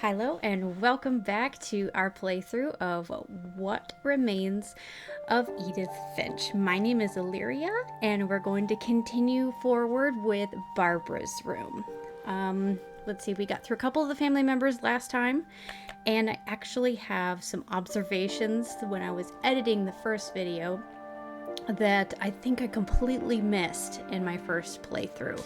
Hello and welcome back to our playthrough of What Remains of Edith Finch. My name is Illyria and we're going to continue forward with Barbara's room. Let's see, we got through a couple of the family members last time, and I actually have some observations when I was editing the first video that I think I completely missed in my first playthrough.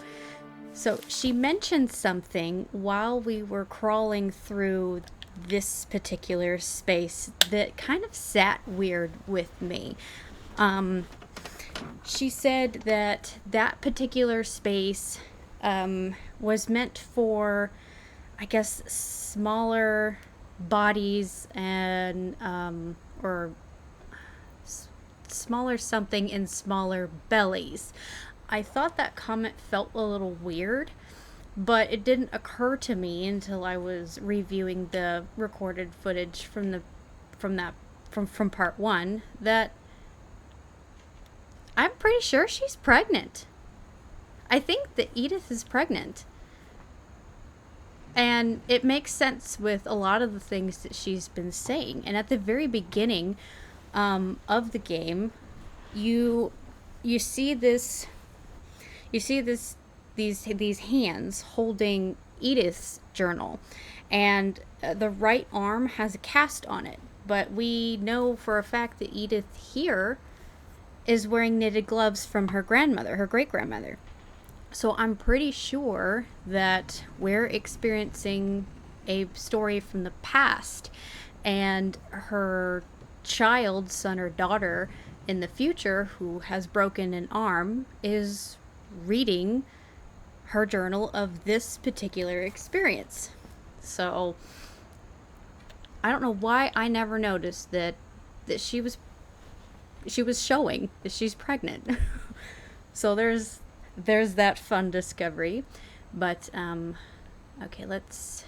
So she mentioned something while we were crawling through this particular space that kind of sat weird with me. She said that that particular space was meant for, I guess, smaller bodies and or smaller something in smaller bellies. I thought that comment felt a little weird, but it didn't occur to me until I was reviewing the recorded footage from part 1 that I'm pretty sure she's pregnant. I think that Edith is pregnant. And it makes sense with a lot of the things that she's been saying. And at the very beginning of the game, you see this. You see these hands holding Edith's journal, and the right arm has a cast on it. But we know for a fact that Edith here is wearing knitted gloves from her grandmother, her great-grandmother. So I'm pretty sure that we're experiencing a story from the past, and her child, son or daughter, in the future, who has broken an arm, is reading her journal of this particular experience. So I don't know why I never noticed that she was showing that she's pregnant. So there's that fun discovery. But okay, let's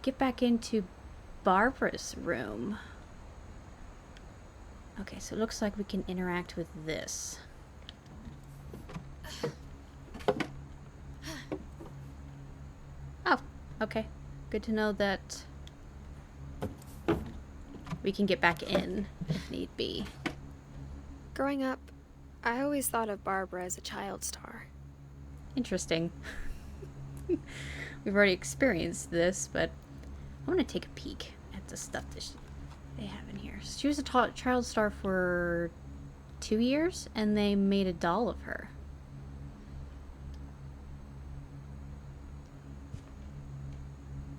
get back into Barbara's room. Okay, so it looks like we can interact with this. Oh, okay. Good to know that we can get back in if need be. Growing up, I always thought of Barbara as a child star. Interesting. We've already experienced this, but I want to take a peek at the stuff that they have in here. She was a child star for 2 years, and they made a doll of her.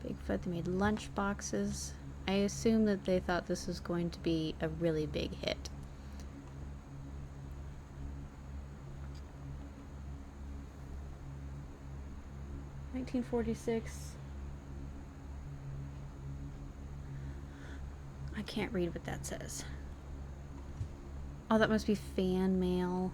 Bigfoot, they made lunch boxes. I assume that they thought this was going to be a really big hit. $1946. I can't read what that says. Oh, that must be fan mail.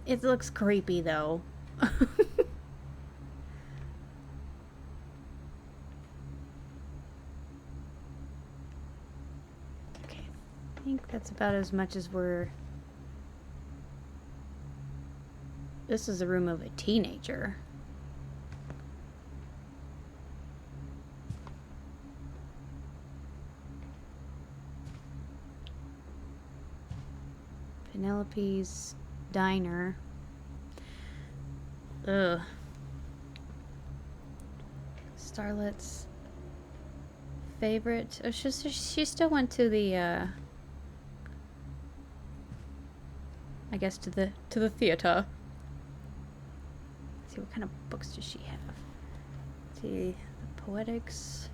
It looks creepy though. Okay, I think that's about as much as we're... This is the room of a teenager. Penelope's diner. Ugh. Starlet's favorite. Oh, she still went to the I guess to the theater. Let's see, what kind of books does she have? Let's see, the poetics.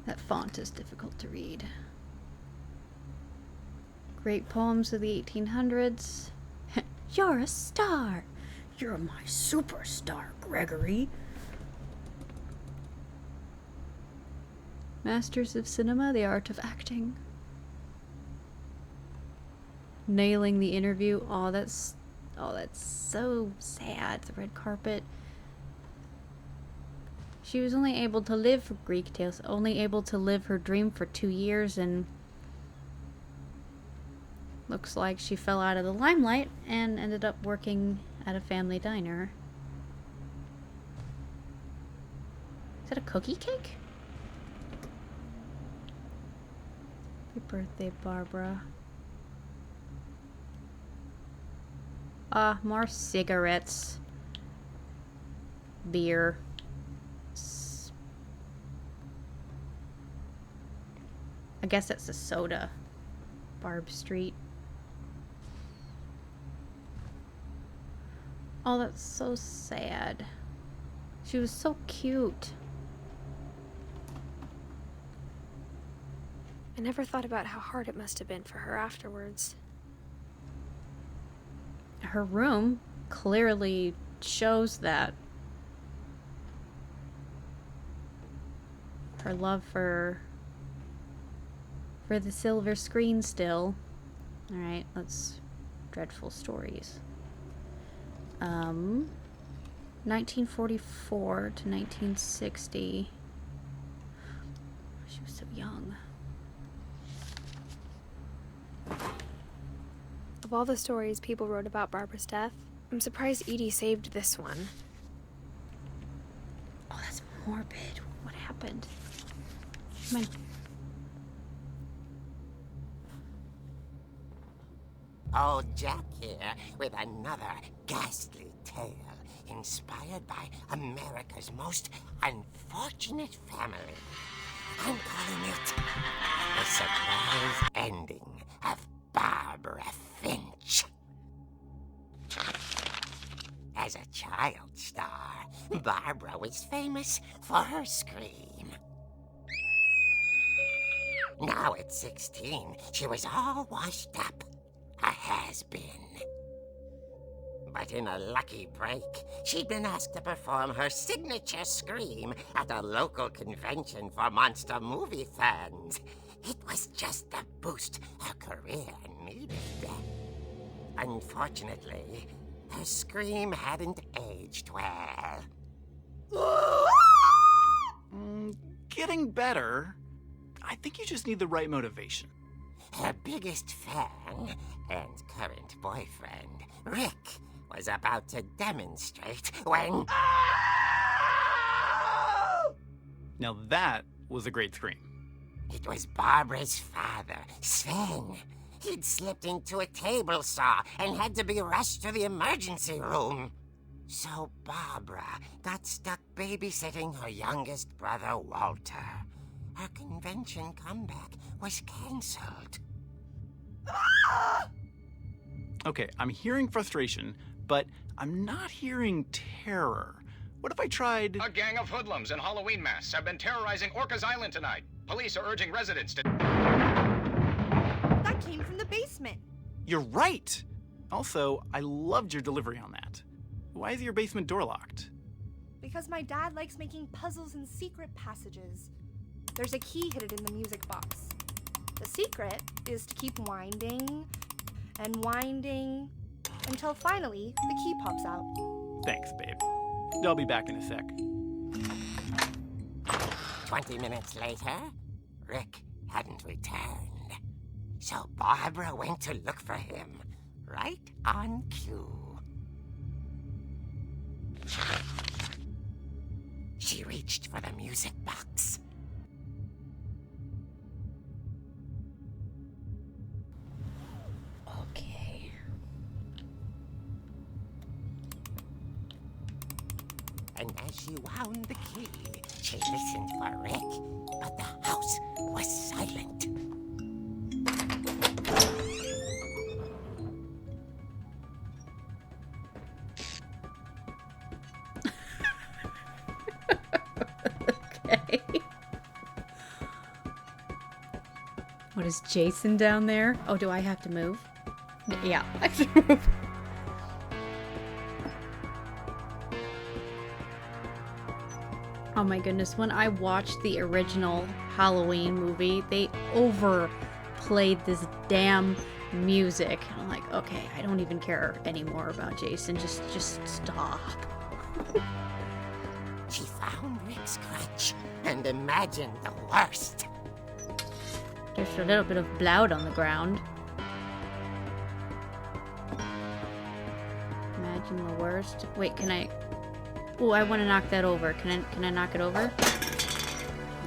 That font is difficult to read. Great poems of the 1800s. You're a star. You're my superstar, Gregory. Masters of Cinema, the Art of Acting. Nailing the Interview. Oh, that's so sad. The red carpet. She was only able to live for Greek tales, only able to live her dream for 2 years, and Looks like she fell out of the limelight and ended up working at a family diner. Is that a cookie cake? Happy birthday, Barbara. More cigarettes. Beer. I guess that's a soda. Barb Street. Oh, that's so sad. She was so cute. I never thought about how hard it must have been for her afterwards. Her room clearly shows that. Her love for the silver screen still. Alright, let's... Dreadful stories. 1944 to 1960. She was so young. Of all the stories people wrote about Barbara's death, I'm surprised Edie saved this one. Oh, that's morbid. What happened? My... Old Jack here with another ghastly tale inspired by America's most unfortunate family. I'm calling it The Surprise Ending of Barbara Finch. As a child star, Barbara was famous for her scream. Now at 16, she was all washed up. A has-been. But in a lucky break, she'd been asked to perform her signature scream at a local convention for monster movie fans. It was just the boost her career needed. Unfortunately, her scream hadn't aged well. Getting better. I think you just need the right motivation. Her biggest fan and current boyfriend, Rick, was about to demonstrate when... Now that was a great scream. It was Barbara's father, Sven. He'd slipped into a table saw and had to be rushed to the emergency room. So Barbara got stuck babysitting her youngest brother, Walter. Her convention comeback was cancelled. Okay, I'm hearing frustration, but I'm not hearing terror. What if I tried... A gang of hoodlums in Halloween masks have been terrorizing Orcas Island tonight. Police are urging residents to... That came from the basement. You're right! Also, I loved your delivery on that. Why is your basement door locked? Because my dad likes making puzzles and secret passages. There's a key hidden in the music box. The secret is to keep winding and winding until finally the key pops out. Thanks, babe. I'll be back in a sec. 20 minutes later, Rick hadn't returned. So Barbara went to look for him, right on cue. She reached for the music box. Okay. And as she wound the key, she listened for Rick, but the house was silent. Okay. What is Jason down there? Oh, do I have to move? Yeah, I have to move. Oh my goodness, when I watched the original Halloween movie, they overplayed this damn music. And I'm like, okay, I don't even care anymore about Jason. Just stop. She found Rick's crutch and imagined the worst. There's a little bit of blood on the ground. first. Wait, can I... Oh, I want to knock that over. Can I knock it over?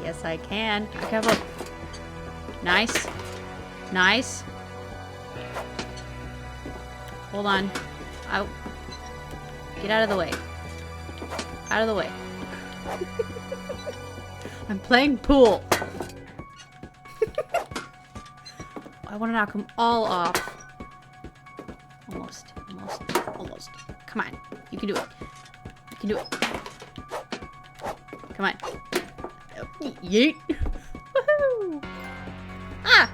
Yes, I can. I have a... Nice. Nice. Hold on. Out. Get out of the way. Out of the way. I'm playing pool. I want to knock them all off. Almost. Almost. Almost. Come on. You can do it. You can do it. Come on. Yeet. Woohoo! Ah!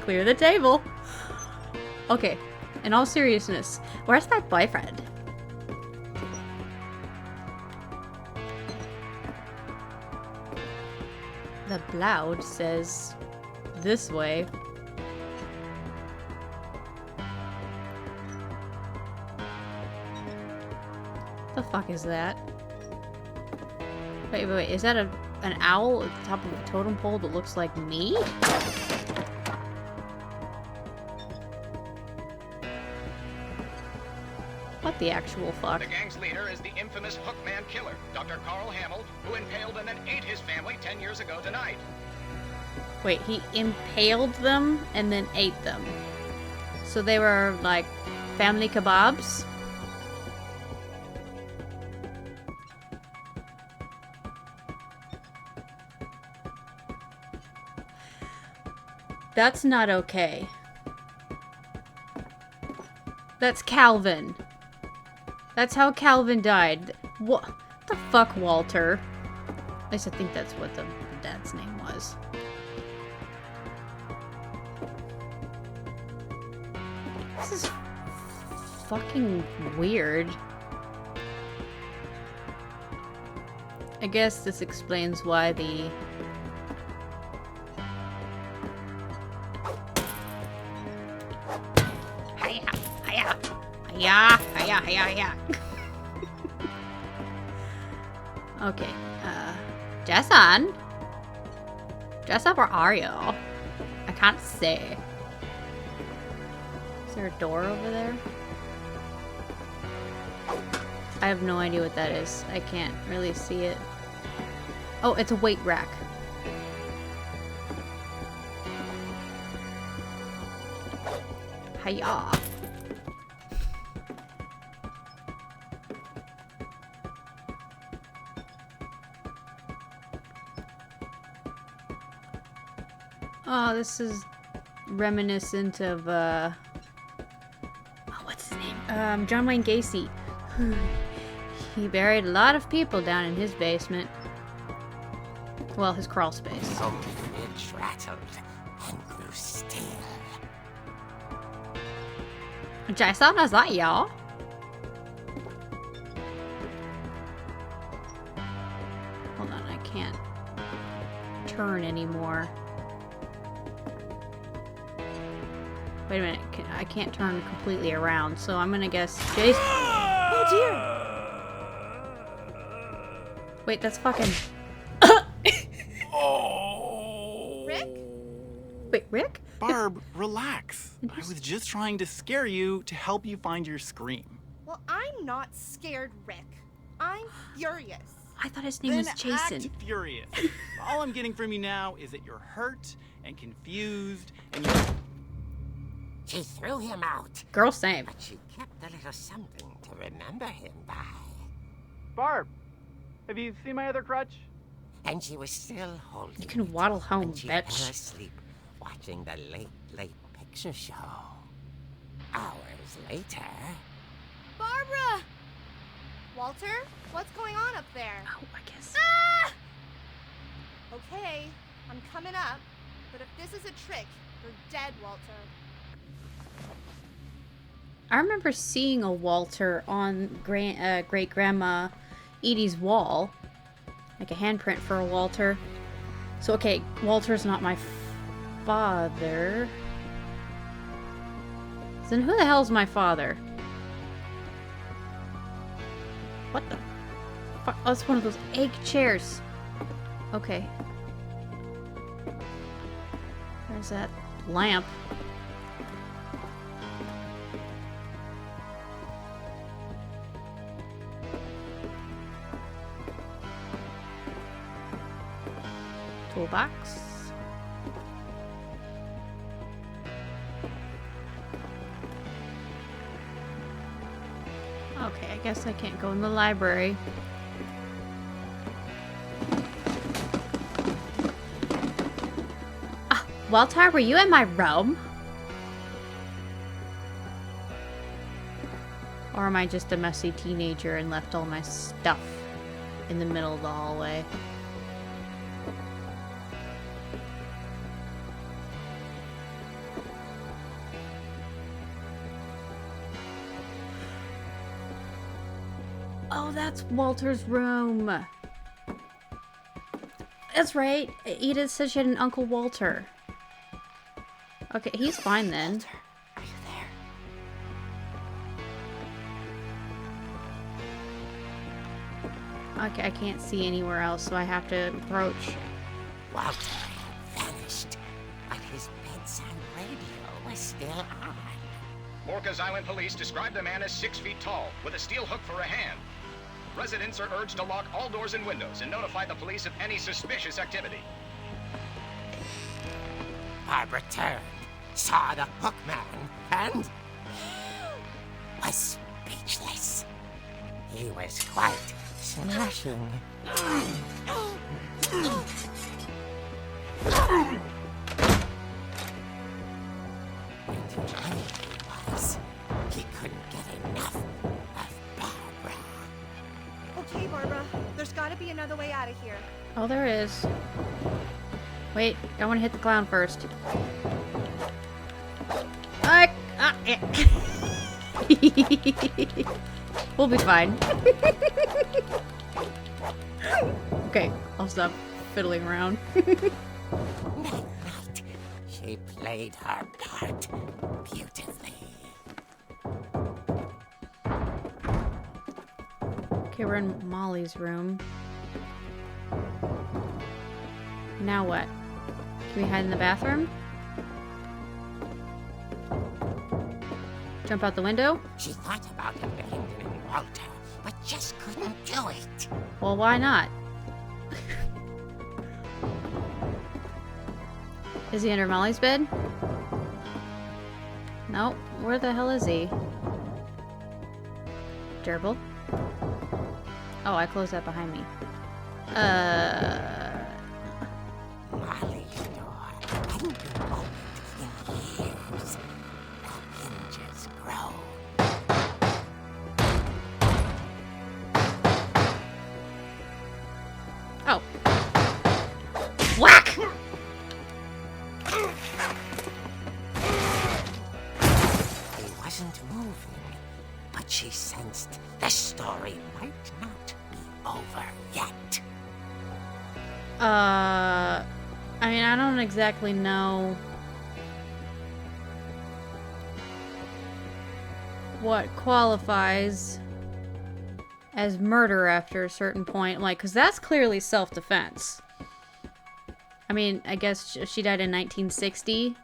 Clear the table. Okay. In all seriousness, where's my boyfriend? The Bloud says this way. The fuck is that? Wait. Is that an owl at the top of a totem pole that looks like me? What the actual fuck? The gang's leader is the infamous Hookman killer, Dr. Carl Hamill, who impaled and then ate his family 10 years ago tonight. Wait, he impaled them and then ate them. So they were like family kebabs? That's not okay. That's Calvin. That's how Calvin died. What the fuck, Walter? At least I think that's what the dad's name was. This is fucking weird. I guess this explains why the... Yeah. Okay, Jason? Jessup, where are you? I can't see. Is there a door over there? I have no idea what that is. I can't really see it. Oh, it's a weight rack. Hiya. Oh, this is reminiscent of, oh, what's his name? John Wayne Gacy. He buried a lot of people down in his basement. Well, his crawl space. Oh, it rattled and grew still. Jason, is that y'all? Hold on, I can't turn anymore. Wait a minute, I can't turn completely around, so I'm gonna guess Jason. Oh dear! Wait, that's fucking... Rick? Wait, Rick? Barb, relax. I was just trying to scare you to help you find your scream. Well, I'm not scared, Rick. I'm furious. I thought his name was Jason. Act furious. All I'm getting from you now is that you're hurt and confused and you're... She threw him out, Girl, same. but she kept a little something to remember him by. Barb, have you seen my other crutch? And she was still holding You can it waddle home, when she fell bitch. asleep watching the late picture show. Hours later... Barbara! Walter, what's going on up there? Oh, I guess. Ah! Okay, I'm coming up, but if this is a trick, you're dead, Walter. I remember seeing a Walter on great-grandma Edie's wall. Like a handprint for a Walter. So, okay, Walter's not my father. Then who the hell's my father? What the fuck? Oh, it's one of those egg chairs. Okay. There's that lamp. box. Okay, I guess I can't go in the library. Ah, Walter, were you in my room? Or am I just a messy teenager and left all my stuff in the middle of the hallway? Oh, that's Walter's room. That's right. Edith said she had an Uncle Walter. Okay, he's fine then. Walter, are you there? Okay, I can't see anywhere else, so I have to approach. Walter had vanished, but his bedside radio was still on. Orcas Island police described the man as 6 feet tall, with a steel hook for a hand. Residents are urged to lock all doors and windows and notify the police of any suspicious activity. Barbara turned, saw the hook man, and was speechless. He was quite smashing. And he was. He couldn't get enough of Barbara. Okay, Barbara. There's gotta be another way out of here. Oh, there is. Wait, I want to hit the clown first. Yeah. We'll be fine. Okay, I'll stop fiddling around. That night, she played her part beautifully. Okay, we're in Molly's room. Now what? Can we hide in the bathroom? Jump out the window? She thought about abandoning Walter, but just couldn't do it. Well, why not? Is he under Molly's bed? Nope. Where the hell is he? Gerbil? Oh, I closed that behind me. Molly's door hadn't been opened in years. The hinges groan. Oh. Whack! He wasn't moving, but she sensed the story might not be over yet. I mean, I don't exactly know what qualifies as murder after a certain point. Like, because that's clearly self-defense. I mean, I guess she died in 1960.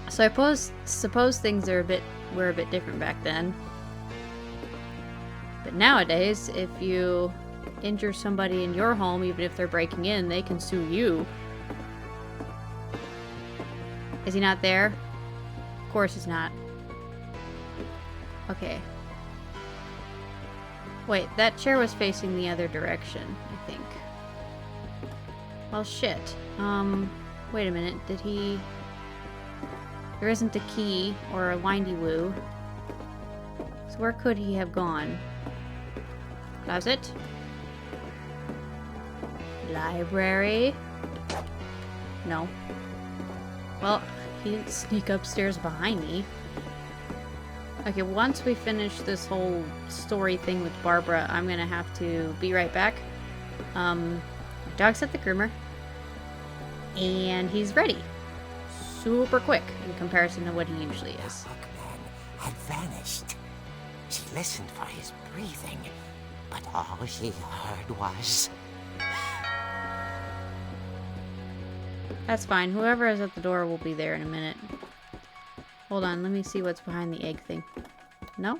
So I suppose things were a bit different back then. But nowadays, if you injure somebody in your home, even if they're breaking in, they can sue you. Is he not there? Of course he's not. Okay. Wait, that chair was facing the other direction, I think. Well, shit. Wait a minute. Did he... There isn't a key or a windy-woo. So where could he have gone? Closet? Library? No. Well, he didn't sneak upstairs behind me. Okay, once we finish this whole story thing with Barbara, I'm gonna have to be right back. Dog's at the groomer. And he's ready. Super quick in comparison to what he usually is. The hookman had vanished. She listened for his breathing, but all she heard was... That's fine. Whoever is at the door will be there in a minute. Hold on, let me see what's behind the egg thing. No?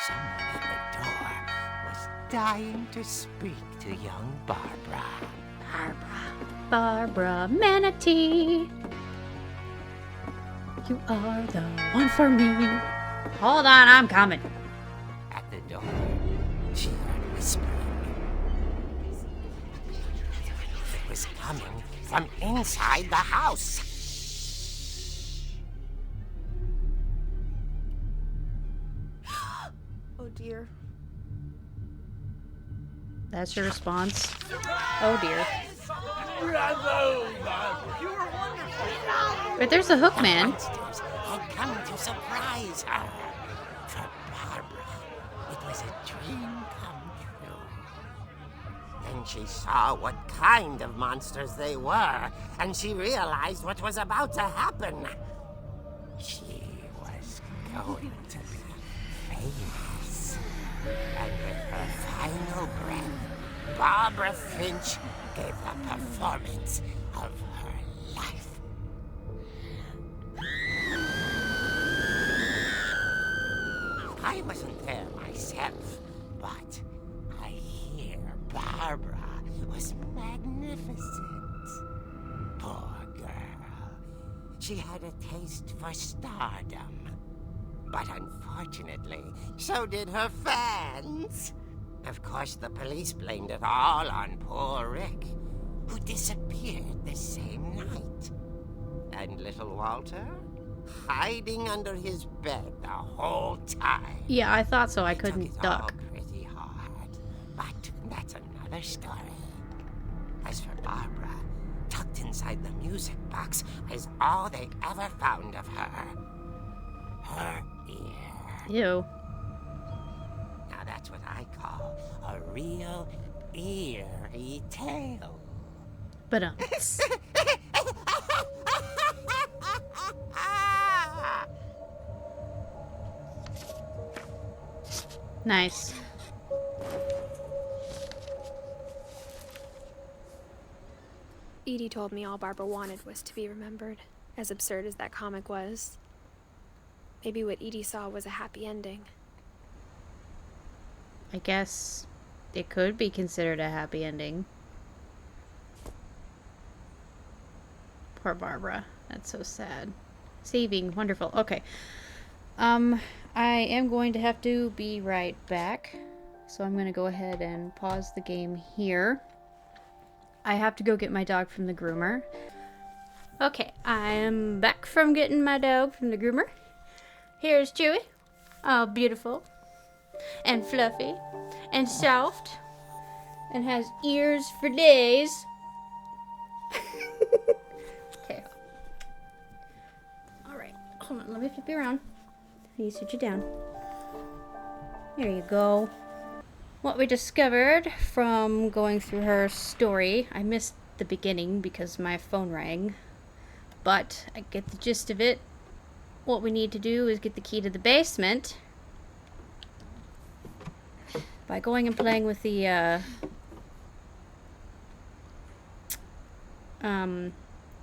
Someone at the door was dying to speak to young Barbara. Barbara Manatee. You are the one for me. Hold on, I'm coming. At the door, she heard whispering. It was coming from inside the house. Oh dear. That's your response? Oh dear. But there's a hook man. Monsters had come to surprise her. For Barbara, it was a dream come true. Then she saw what kind of monsters they were, and she realized what was about to happen. She was going to be famous. And with her final breath, Barbara Finch gave the performance of her life. I wasn't there myself, but I hear Barbara was magnificent. Poor girl. She had a taste for stardom. But unfortunately, so did her fans. Of course, the police blamed it all on poor Rick, who disappeared the same night. And little Walter? Hiding under his bed the whole time. Yeah, I thought so. I Took couldn't it all duck. pretty hard, but that's another story. As for Barbara, tucked inside the music box is all they ever found of her. Her ear. Ew. Now that's what I call a real eerie tale. But nice. Edie told me all Barbara wanted was to be remembered, as absurd as that comic was. Maybe what Edie saw was a happy ending. I guess it could be considered a happy ending. Poor Barbara. That's so sad. Saving. Wonderful. Okay. I am going to have to be right back. So I'm going to go ahead and pause the game here. I have to go get my dog from the groomer. Okay, I'm back from getting my dog from the groomer. Here's Chewy. Oh, beautiful. And fluffy. And soft. And has ears for days. Okay. Alright, hold on, let me flip you around. You sit you down. There you go. What we discovered from going through her story, I missed the beginning because my phone rang, but I get the gist of it. What we need to do is get the key to the basement by going and playing with the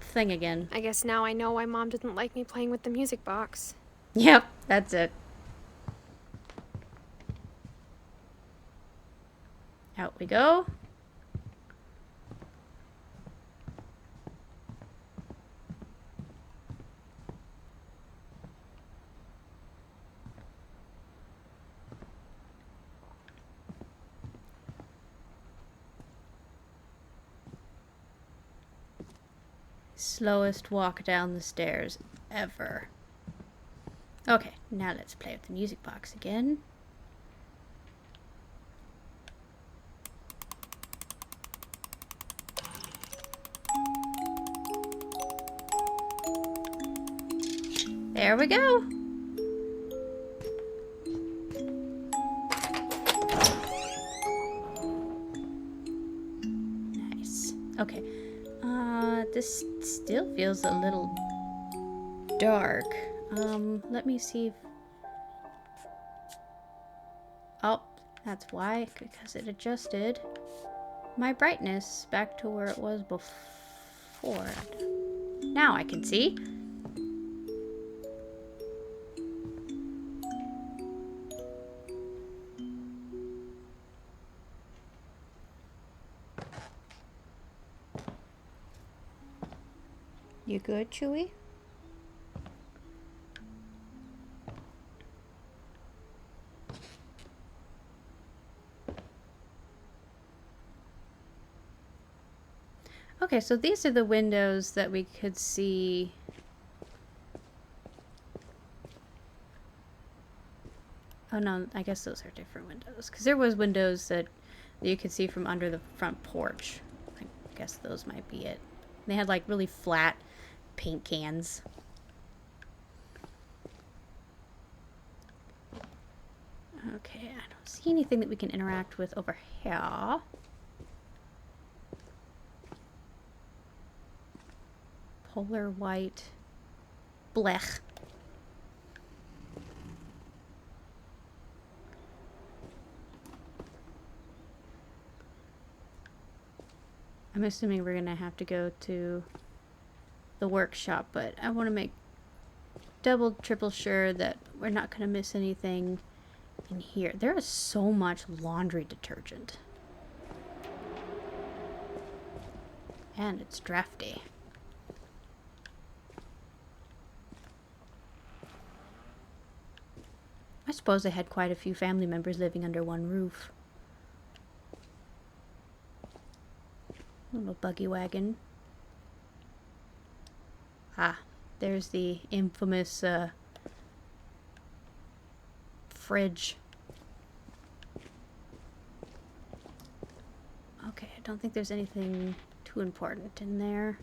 thing again. I guess now I know why Mom didn't like me playing with the music box. Yep, that's it. Out we go. Slowest walk down the stairs ever. Okay, now let's play with the music box again. There we go. Nice. Okay. This still feels a little dark. Let me see if... Oh, that's why, because it adjusted my brightness back to where it was before. Now I can see. You good, Chewie? Okay, so these are the windows that we could see. Oh no, I guess those are different windows. Because there was windows that you could see from under the front porch. I guess those might be it. They had like really flat paint cans. Okay, I don't see anything that we can interact with over here. Polar white. Blech. I'm assuming we're gonna have to go to the workshop, but I want to make double, triple sure that we're not gonna miss anything in here. There is so much laundry detergent. And it's drafty. I suppose I had quite a few family members living under one roof. Little buggy wagon. Ah, there's the infamous fridge. Okay, I don't think there's anything too important in there.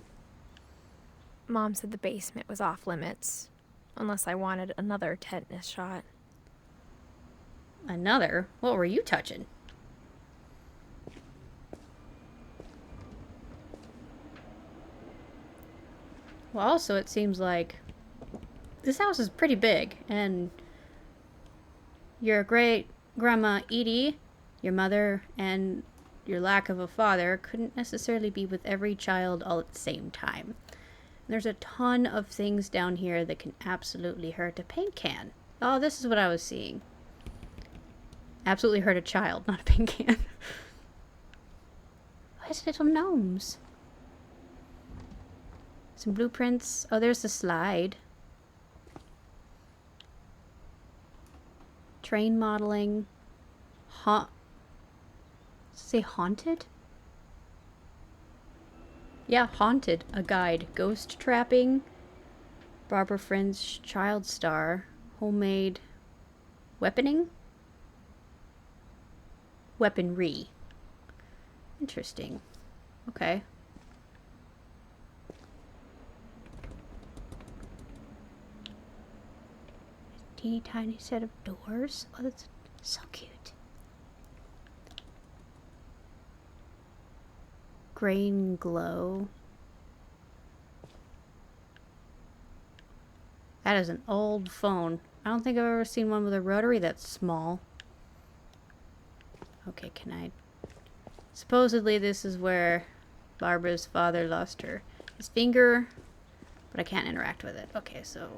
Mom said the basement was off limits, unless I wanted another tetanus shot. Another? What were you touching? Well, also, it seems like this house is pretty big, and your great-grandma Edie, your mother, and your lack of a father couldn't necessarily be with every child all at the same time. There's a ton of things down here that can absolutely hurt a paint can. Oh, this is what I was seeing. Absolutely hurt a child, not a paint can. Where's little gnomes? Some blueprints. Oh, there's the slide. Train modeling. Say haunted? Yeah, haunted. A guide. Ghost trapping. Barbara Friend's child star. Homemade weaponing? Weaponry. Interesting. Okay. Teeny tiny set of doors. Oh, that's so cute. Grain glow. That is an old phone. I don't think I've ever seen one with a rotary that's small. Okay, can I... Supposedly this is where Barbara's father lost his finger, but I can't interact with it. Okay, so...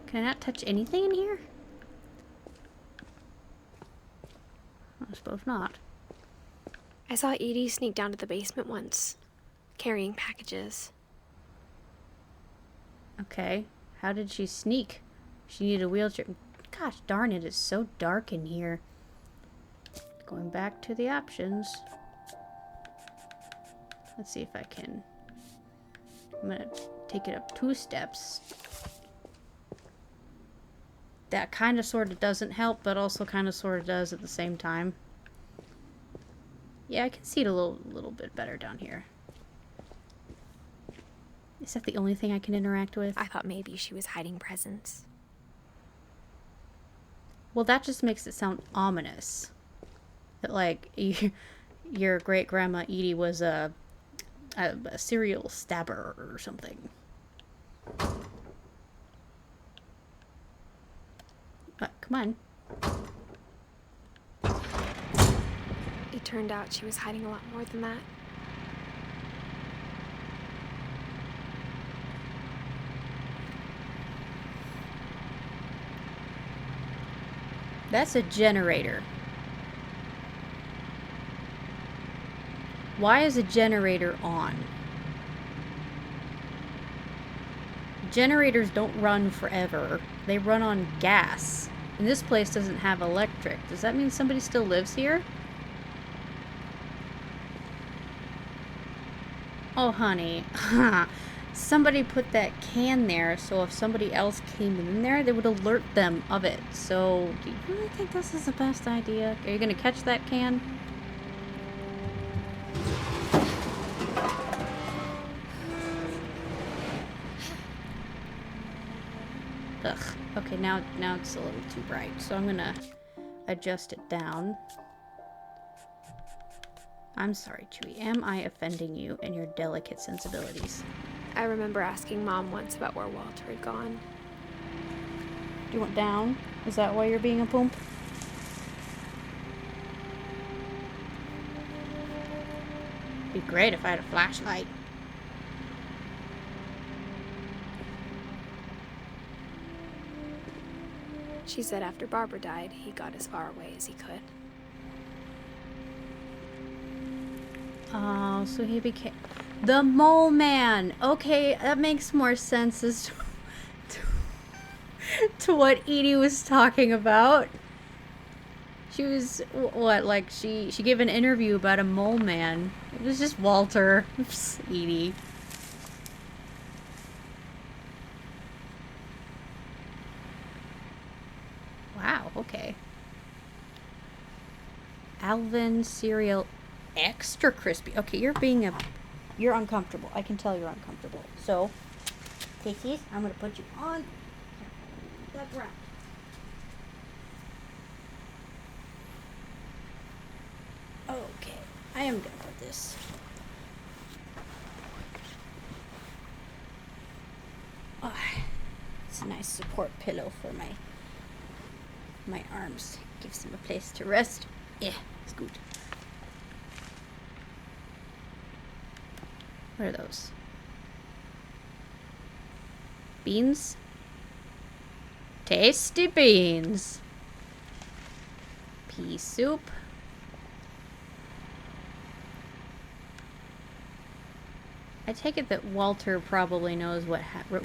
Can I not touch anything in here? I suppose not. I saw Edie sneak down to the basement once, carrying packages. Okay. How did she sneak? She needed a wheelchair. Gosh darn it, it's so dark in here. Going back to the options. Let's see if I can... I'm gonna take it up 2 steps. That kind of sort of doesn't help, but also kind of sort of does at the same time. Yeah, I can see it a little bit better down here. Is that the only thing I can interact with? I thought maybe she was hiding presents. Well, that just makes it sound ominous. That, like, your great-grandma Edie was a serial stabber or something. Come on. It turned out she was hiding a lot more than that. That's a generator. Why is a generator on? Generators don't run forever. They run on gas. And this place doesn't have electric. Does that mean somebody still lives here? Oh, honey. Somebody put that can there, so if somebody else came in there, they would alert them of it. So, do you really think this is the best idea? Are you going to catch that can? Ugh. Okay, now it's a little too bright, so I'm going to adjust it down. I'm sorry, Chewie. Am I offending you and your delicate sensibilities? I remember asking Mom once about where Walter had gone. Do you want down? Is that why you're being a poomp? Be great if I had a flashlight. She said after Barbara died, he got as far away as he could. Oh, so he became the Mole Man. Okay, that makes more sense as to what Edie was talking about. She was what, like she gave an interview about a mole man. It was just Walter. Oops, Edie. Wow. Okay. Alvin cereal. Extra crispy. Okay, you're uncomfortable. I can tell you're uncomfortable. So, take these. I'm gonna put you on the ground. Okay, I am gonna put this. Oh, it's a nice support pillow for my arms. Gives them a place to rest. Yeah, it's good. What are those? Beans? Tasty beans. Pea soup. I take it that Walter probably knows what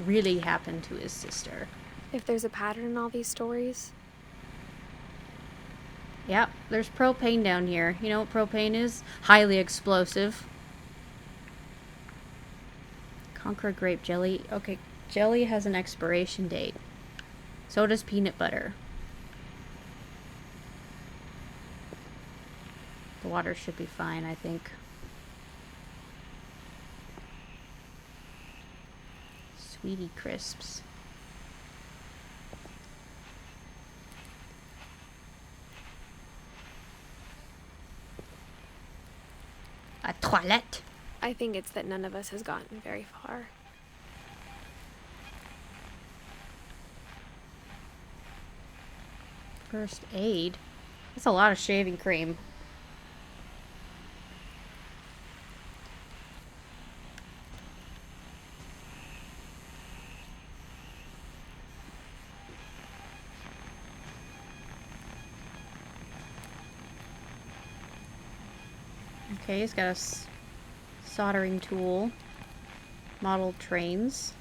really happened to his sister. If there's a pattern in all these stories. Yep, there's propane down here. You know what propane is? Highly explosive. Conqueror grape jelly. Okay, jelly has an expiration date. So does peanut butter. The water should be fine, I think. Sweetie crisps. A toilette. I think it's that none of us has gotten very far. First aid? That's a lot of shaving cream. Okay, he's got a soldering tool. Model trains.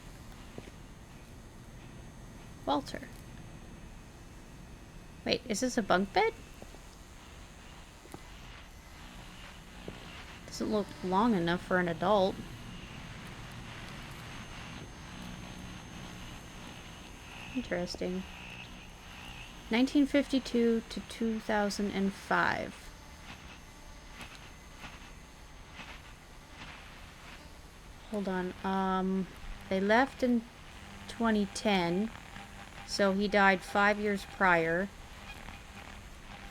Walter. Wait, is this a bunk bed? Doesn't look long enough for an adult. Interesting. 1952 to 2005. Hold on. They left in 2010, so he died 5 years prior.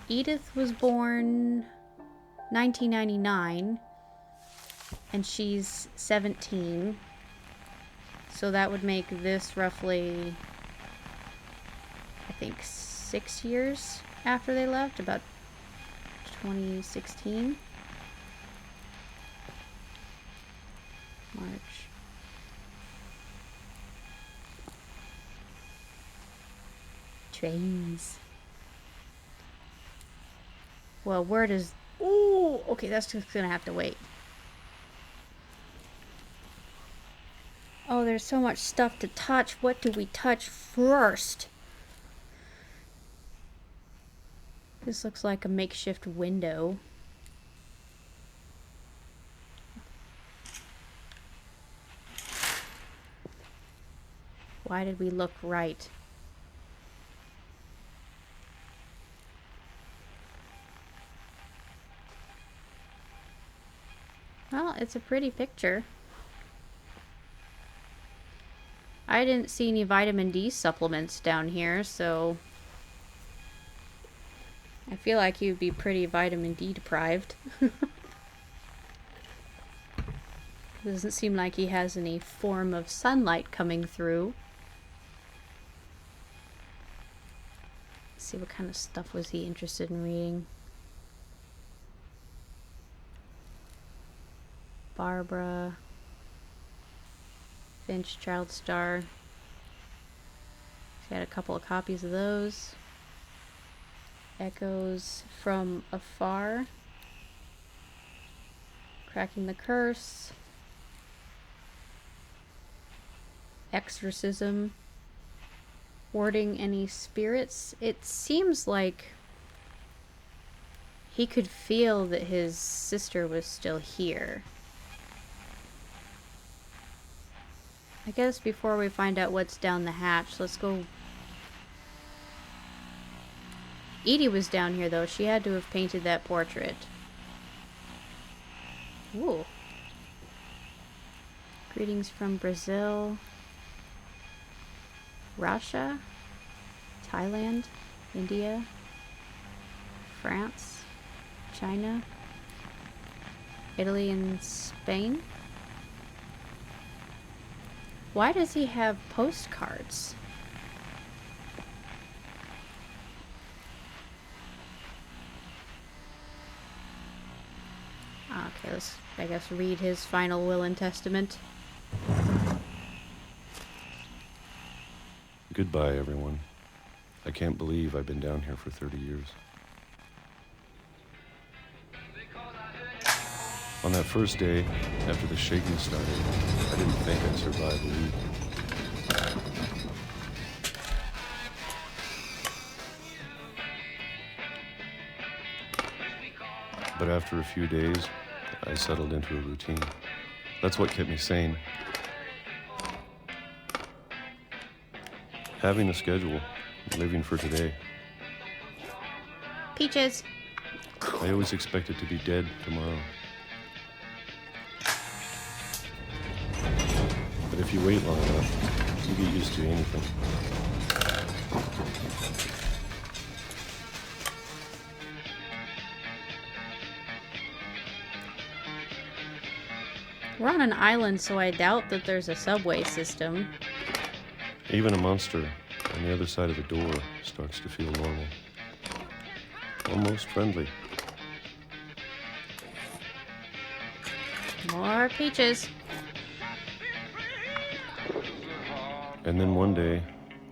Edith was born 1999, and she's 17. So that would make this roughly, I think, 6 years after they left, about 2016. March. Trains. Well, where does... Ooh, okay, that's just gonna have to wait. there's so much stuff to touch. What do we touch first? This looks like a makeshift window. Why did we look right? Well, it's a pretty picture. I didn't see any vitamin D supplements down here, so I feel like you'd be pretty vitamin D deprived. Doesn't seem like he has any form of sunlight coming through. Let's see, what kind of stuff was he interested in reading? Barbara, Finch, Child Star. She had a couple of copies of those. Echoes from Afar. Cracking the Curse. Exorcism. Warding any spirits. It seems like he could feel that his sister was still here. I guess before we find out what's down the hatch, let's go. Edie was down here though. She had to have painted that portrait. Ooh. Greetings from Brazil. Russia. Thailand. India. France. China. Italy and Spain. Why does he have postcards? Okay, let's, I guess, read his final will and testament. Goodbye, everyone. I can't believe I've been down here for 30 years. On that first day, after the shaking started, I didn't think I'd survive a week. But after a few days, I settled into a routine. That's what kept me sane. Having a schedule, living for today. Peaches. I always expected to be dead tomorrow. But if you wait long enough, you get used to anything. We're on an island, so I doubt that there's a subway system. Even a monster on the other side of the door starts to feel normal. Almost friendly. More peaches. And then one day,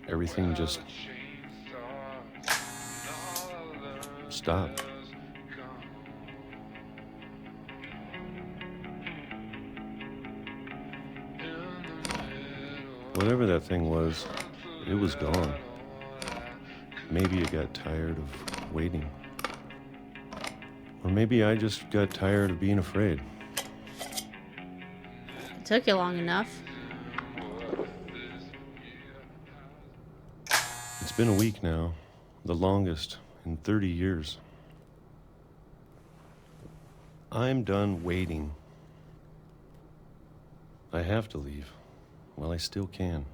everything just stopped. Whatever that thing was, it was gone. Maybe it got tired of waiting. Or maybe I just got tired of being afraid. It took you long enough. It's been a week now, the longest in 30 years. I'm done waiting. I have to leave. Well, I still can.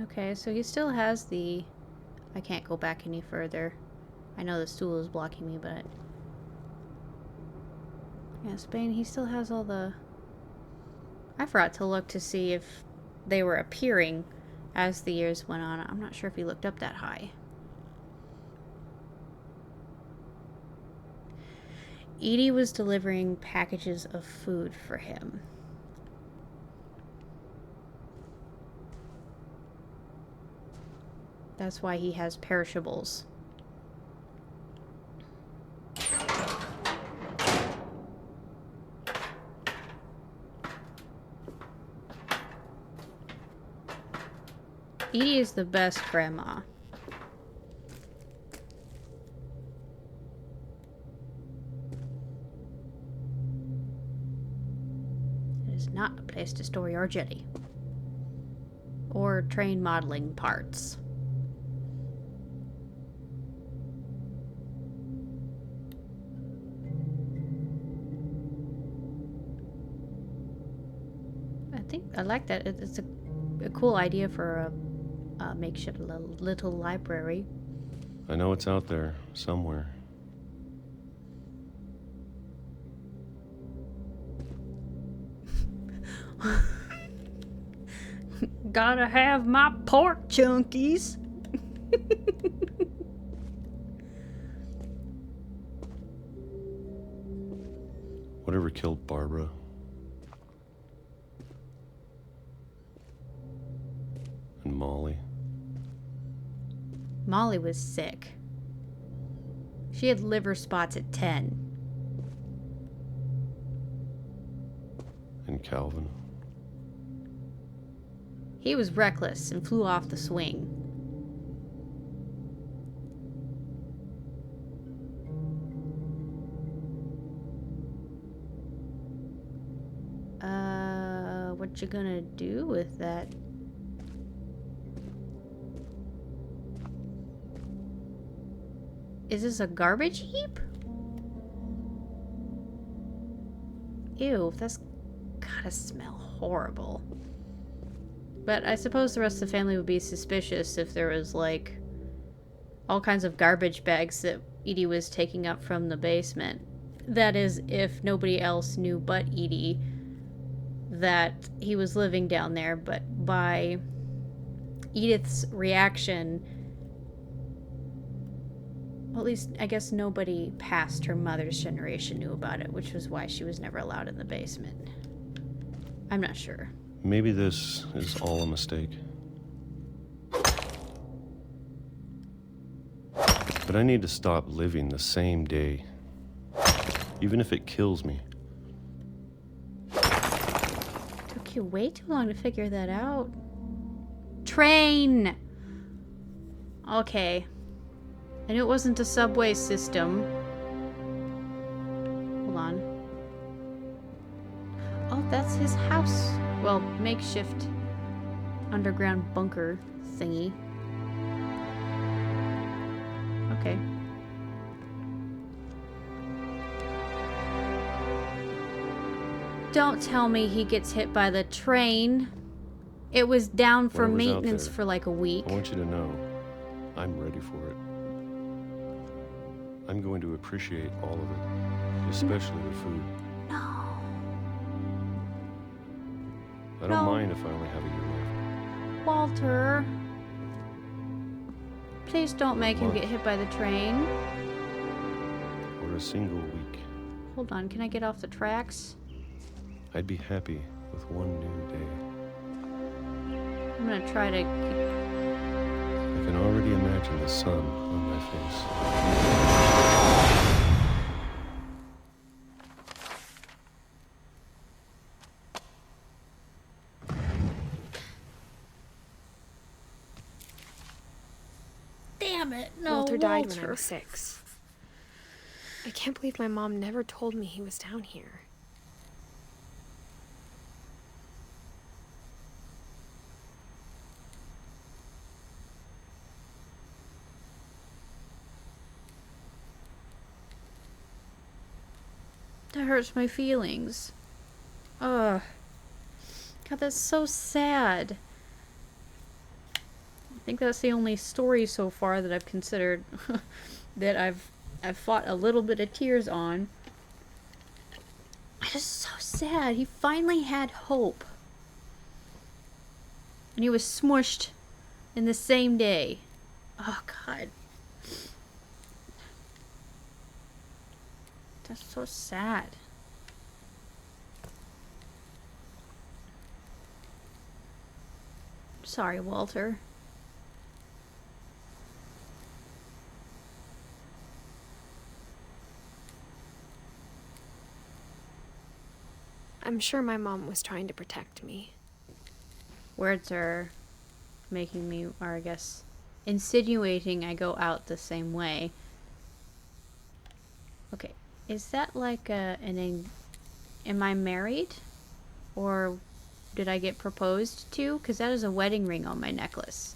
Okay, so he still has the... I can't go back any further. I know the stool is blocking me, but... Yeah, Spain, he still has all the... I forgot to look to see if they were appearing as the years went on. I'm not sure if he looked up that high. Edie was delivering packages of food for him. That's why he has perishables. Edie is the best grandma. It is not a place to store your jetty. Or train modeling parts. I like that. It's a cool idea for a makeshift little library. I know it's out there somewhere. Gotta have my pork chunkies. Whatever killed Barbara. And Molly. Molly was sick. She had liver spots at 10. And Calvin. He was reckless and flew off the swing. What you gonna do with that? Is this a garbage heap? Ew, that's gotta smell horrible. But I suppose the rest of the family would be suspicious if there was, like, all kinds of garbage bags that Edie was taking up from the basement. That is, if nobody else knew but Edie that he was living down there. But by Edith's reaction, well, at least I guess nobody past her mother's generation knew about it, which was why she was never allowed in the basement. I'm not sure. Maybe this is all a mistake. But I need to stop living the same day. Even if it kills me. Took you way too long to figure that out. Train! Okay. I knew it wasn't a subway system. Hold on. Oh, that's his house. Well, makeshift underground bunker thingy. Okay. Don't tell me he gets hit by the train. It was down for Whatever's out maintenance there, for like a week. I want you to know, I'm ready for it. I'm going to appreciate all of it, especially the food. No. I don't No. mind if I only have a year left. Walter. Please don't make him What? get hit by the train. Or a single week. Hold on, can I get off the tracks? I'd be happy with one new day. I'm gonna try to... I can already imagine the sun on my face. Damn it, no, Walter died when I Walter. was 6. I can't believe my mom never told me he was down here. That hurts my feelings. Ugh. God, that's so sad. I think that's the only story so far that I've considered that I've fought a little bit of tears on. It is so sad. He finally had hope. And he was smushed in the same day. Oh, God. That's so sad. Sorry, Walter. I'm sure my mom was trying to protect me. Words are making me, or I guess, insinuating I go out the same way. Okay, is that like am I married? Or did I get proposed to? Because that is a wedding ring on my necklace.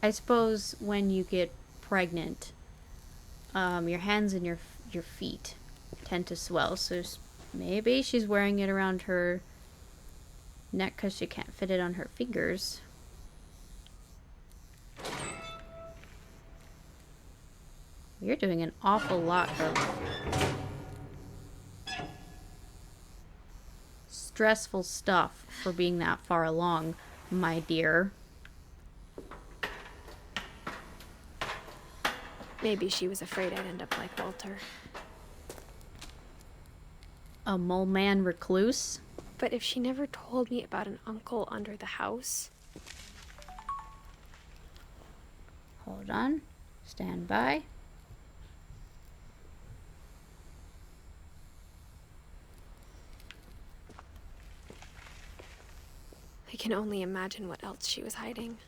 I suppose when you get pregnant, your hands and your feet tend to swell, so maybe she's wearing it around her neck because she can't fit it on her fingers. You're doing an awful lot of stressful stuff for being that far along, my dear. Maybe she was afraid I'd end up like Walter. A mole man recluse? But if she never told me about an uncle under the house... Hold on. Stand by. I can only imagine what else she was hiding.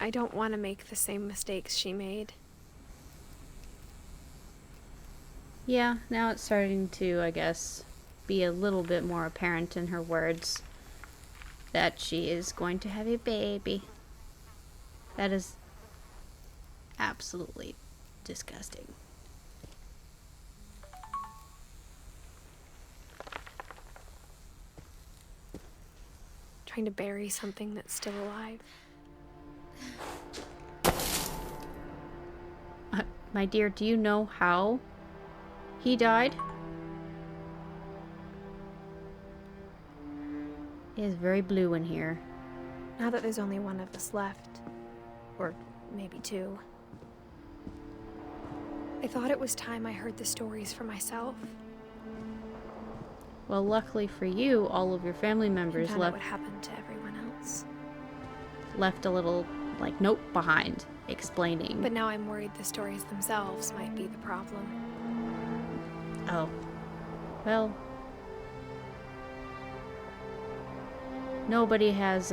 I don't want to make the same mistakes she made. Yeah, now it's starting to, I guess, be a little bit more apparent in her words that she is going to have a baby. That is absolutely disgusting. Trying to bury something that's still alive. My dear, do you know how he died? It is very blue in here. Now that there's only one of us left, or maybe two, I thought it was time I heard the stories for myself. Well, luckily for you, all of your family members Found out what happened to everyone else. left a little, like, note behind explaining. But now I'm worried the stories themselves might be the problem. Oh. Well. Nobody has,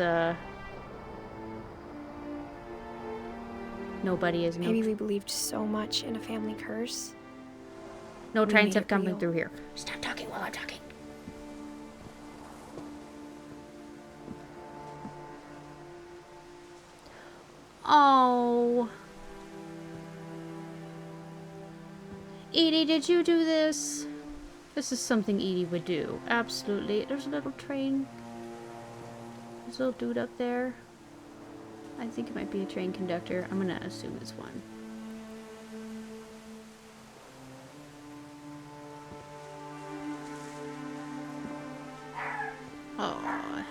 Nobody is Maybe we believed so much in a family curse. No we trains made have it come real. through here. Stop talking while I'm talking. Oh. Edie, did you do this? This is something Edie would do. Absolutely. There's a little train. There's a little dude up there. I think it might be a train conductor. I'm gonna assume it's one. Oh.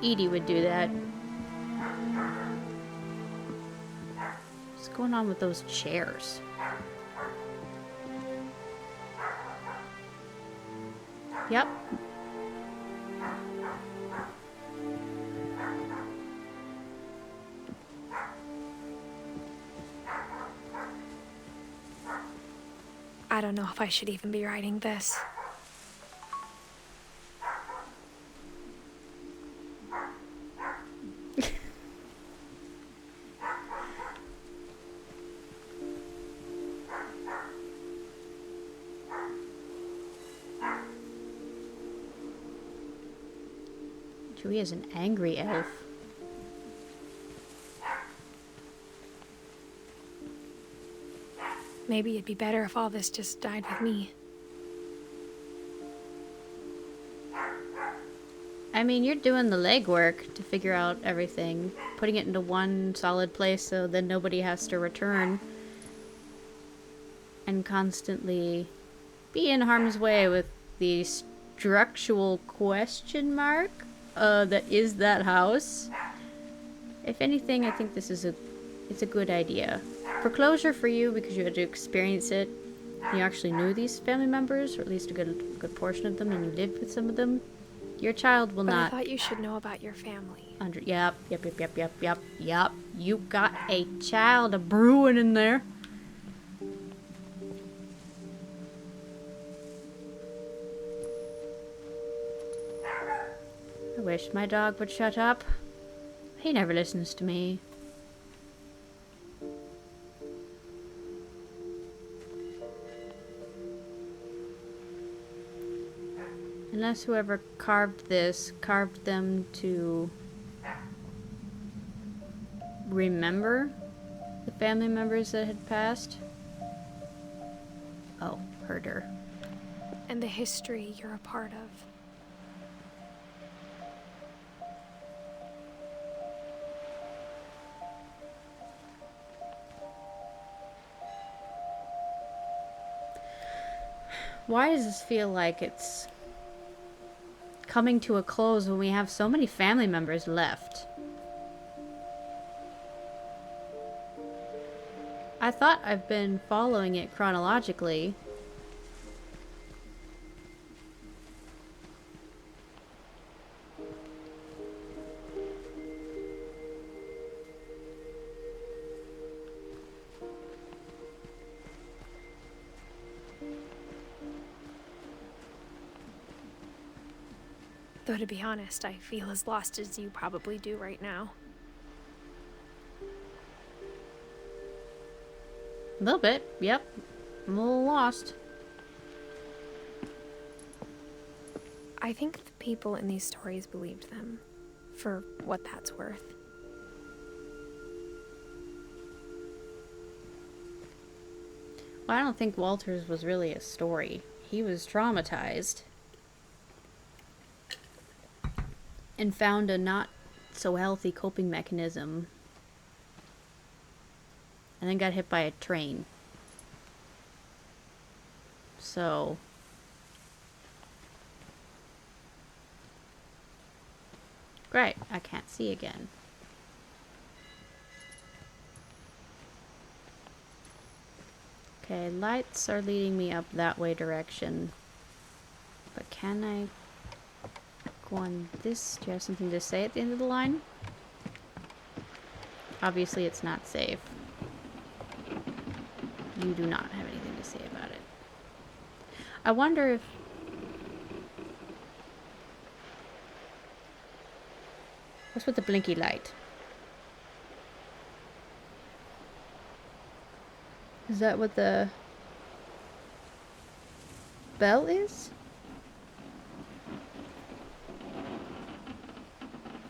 Edie would do that. What's going on with those chairs? Yep. I don't know if I should even be writing this. Chewie is an angry elf. Maybe it'd be better if all this just died with me. I mean, you're doing the legwork to figure out everything, putting it into one solid place so then nobody has to return and constantly be in harm's way with the structural question mark that is that house. If anything, I think this is it's a good idea. For closure for you, because you had to experience it, you actually knew these family members, or at least a good portion of them, and you lived with some of them. Your child will But not. I thought you should know about your family. Yep. You got a child a brewing in there. wish my dog would shut up. He never listens to me. Unless whoever carved this carved them to remember the family members that had passed. Oh, herder. And the history you're a part of. Why does this feel like it's coming to a close when we have so many family members left? I thought I've been following it chronologically. Though to be honest, I feel as lost as you probably do right now. A little bit, yep. I'm a little lost. I think the people in these stories believed them, for what that's worth. Well, I don't think Walter's was really a story. He was traumatized. And found a not so healthy coping mechanism. And then got hit by a train. So... Great, I can't see again. Okay, lights are leading me up that way direction. But can I go on this? Do you have something to say at the end of the line? Obviously it's not safe. You do not have anything to say about it. I wonder if... What's with the blinky light? Is that what the bell is?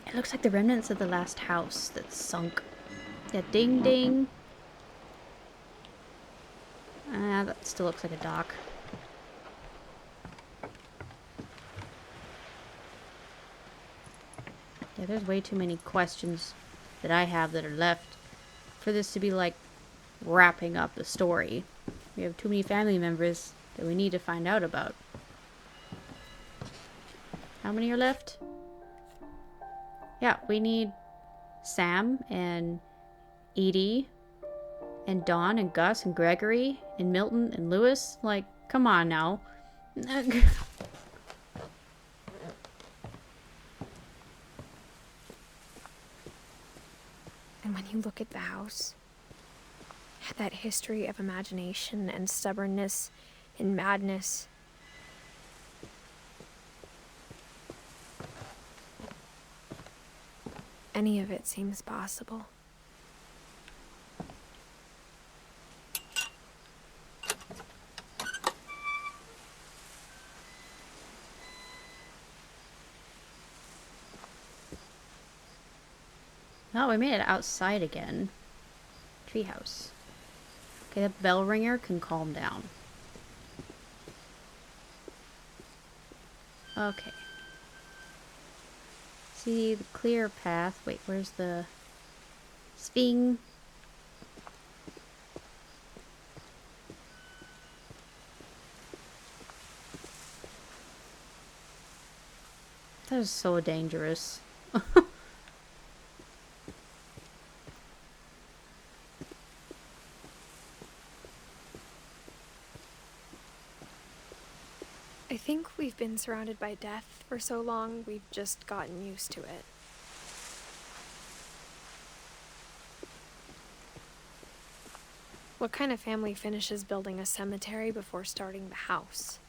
It looks like the remnants of the last house that sunk. Yeah, ding ding. Ah, that still looks like a dock. Yeah, there's way too many questions that I have that are left for this to be like wrapping up the story. We have too many family members that we need to find out about. How many are left? Yeah, we need Sam and Edie and Dawn and Gus and Gregory and Milton and Lewis. Like, come on now. And when you look at the house, that history of imagination and stubbornness and madness, any of it seems possible. Oh, we made it outside again. Treehouse. Okay, that bell ringer can calm down. Okay. See the clear path. Wait, where's the Sphinx? That is so dangerous. I think we've been surrounded by death for so long, we've just gotten used to it. What kind of family finishes building a cemetery before starting the house?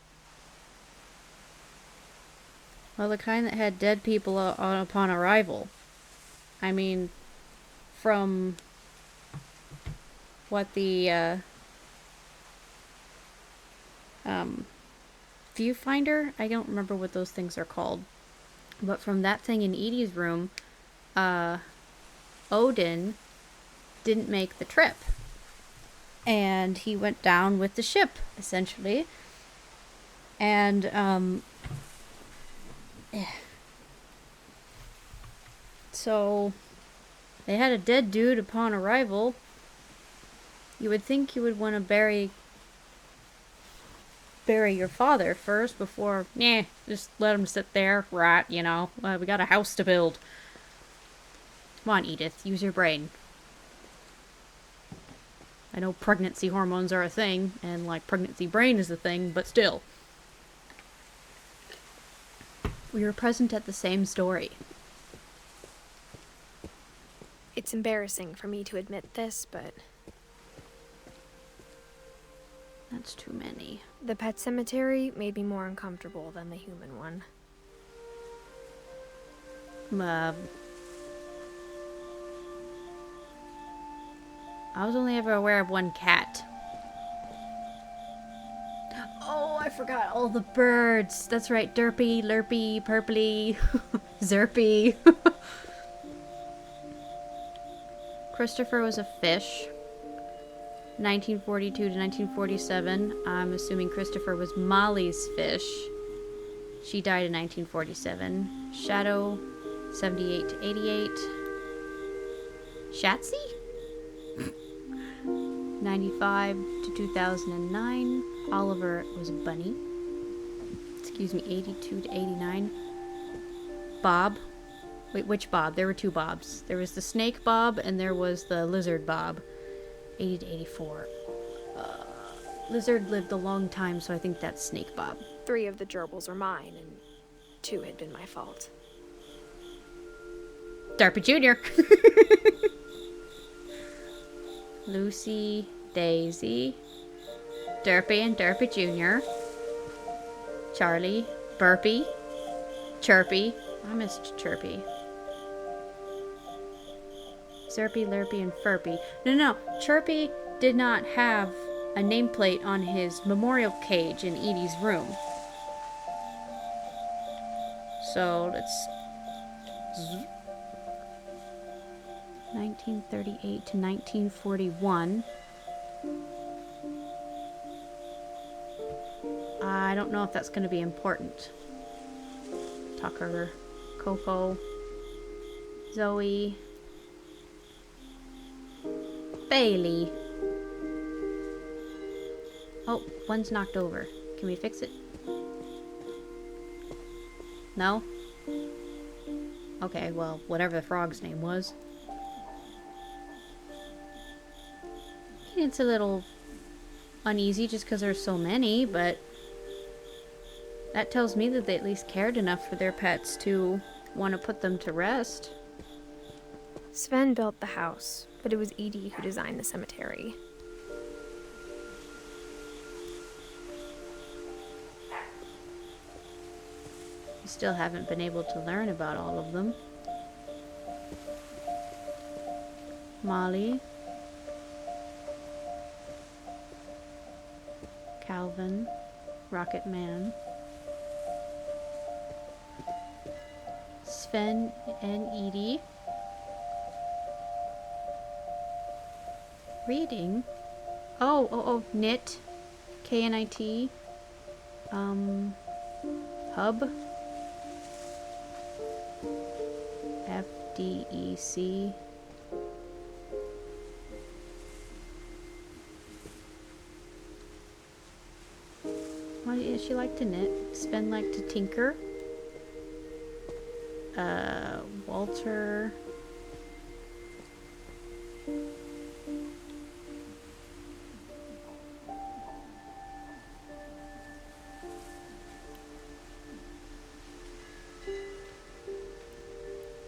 Well, the kind that had dead people upon arrival. I mean, from what the viewfinder? I don't remember what those things are called. But from that thing in Edie's room, Odin didn't make the trip. And he went down with the ship, essentially. And, so they had a dead dude upon arrival. You would think you would want to bury your father first before, just let him sit there, right, we got a house to build. Come on, Edith, use your brain. I know pregnancy hormones are a thing, and, pregnancy brain is a thing, but still. We were present at the same story. It's embarrassing for me to admit this, but That's too many. the pet cemetery made me more uncomfortable than the human one. I was only ever aware of one cat. Oh, I forgot all the birds. That's right, Derpy, Lurpy, Purply, Zerpy. Christopher was a fish. 1942 to 1947. I'm assuming Christopher was Molly's fish. She died in 1947. Shadow, 78 to 88. Shatsy? 95 to 2009. Oliver was a bunny. Excuse me, 82 to 89. Bob. Wait, which Bob? There were two Bobs. There was the snake Bob and there was the lizard Bob. 80 to 84. Lizard lived a long time, so I think that's snake Bob. 3 of the gerbils were mine, and 2 had been my fault. Darpy Jr. Lucy, Daisy, Derpy and Derpy Jr., Charlie, Burpy, Chirpy. I missed Chirpy. Zerpy, Lurpy, and Furpy. No. Chirpy did not have a nameplate on his memorial cage in Edie's room. So let's 1938 to 1941. I don't know if that's going to be important. Tucker, Coco, Zoe, Bailey. Oh, one's knocked over. Can we fix it? No? Okay, well, whatever the frog's name was. It's a little uneasy just because there's so many, but that tells me that they at least cared enough for their pets to want to put them to rest. Sven built the house, but it was Edie who designed the cemetery. You still haven't been able to learn about all of them. Molly, Calvin, Rocket Man, Sven and Edie. Reading? Oh, knit. K-N-I-T. Hub. F-D-E-C. Well, yeah, she liked to knit. Sven liked to tinker. Walter.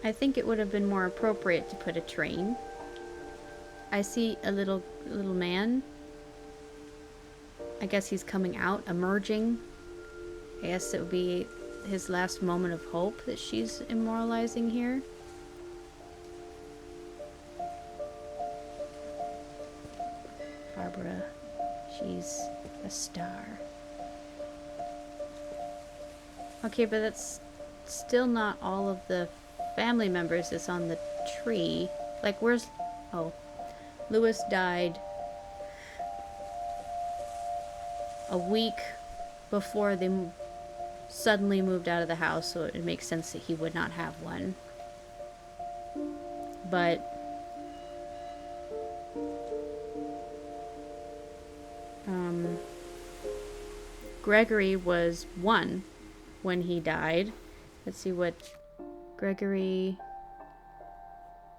I think it would have been more appropriate to put a train. I see a little man. I guess he's coming out, emerging. I guess it would be his last moment of hope that she's immortalizing here. Barbara, she's a star. Okay, but that's still not all of the family members that's on the tree. Like, where's... Oh. Lewis died a week before they suddenly moved out of the house, so it makes sense that he would not have one. But... Gregory was 1 when he died. Let's see what... Gregory...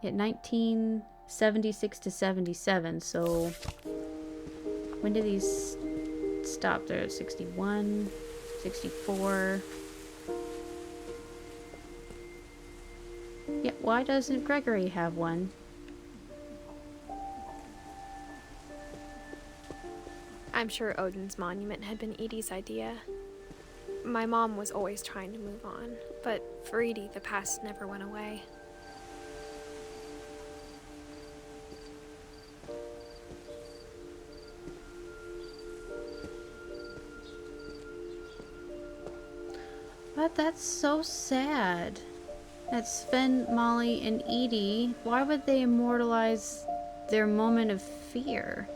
At 1976 to 77, so... When did these stop? There at 61, 64... Yeah, why doesn't Gregory have one? I'm sure Odin's monument had been Edie's idea. My mom was always trying to move on, but for Edie, the past never went away. But that's so sad. That Sven, Molly, and Edie, why would they immortalize their moment of fear?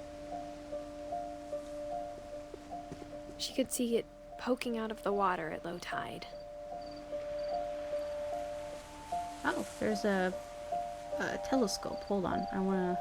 She could see it poking out of the water at low tide. Oh, there's a telescope. Hold on, I wanna...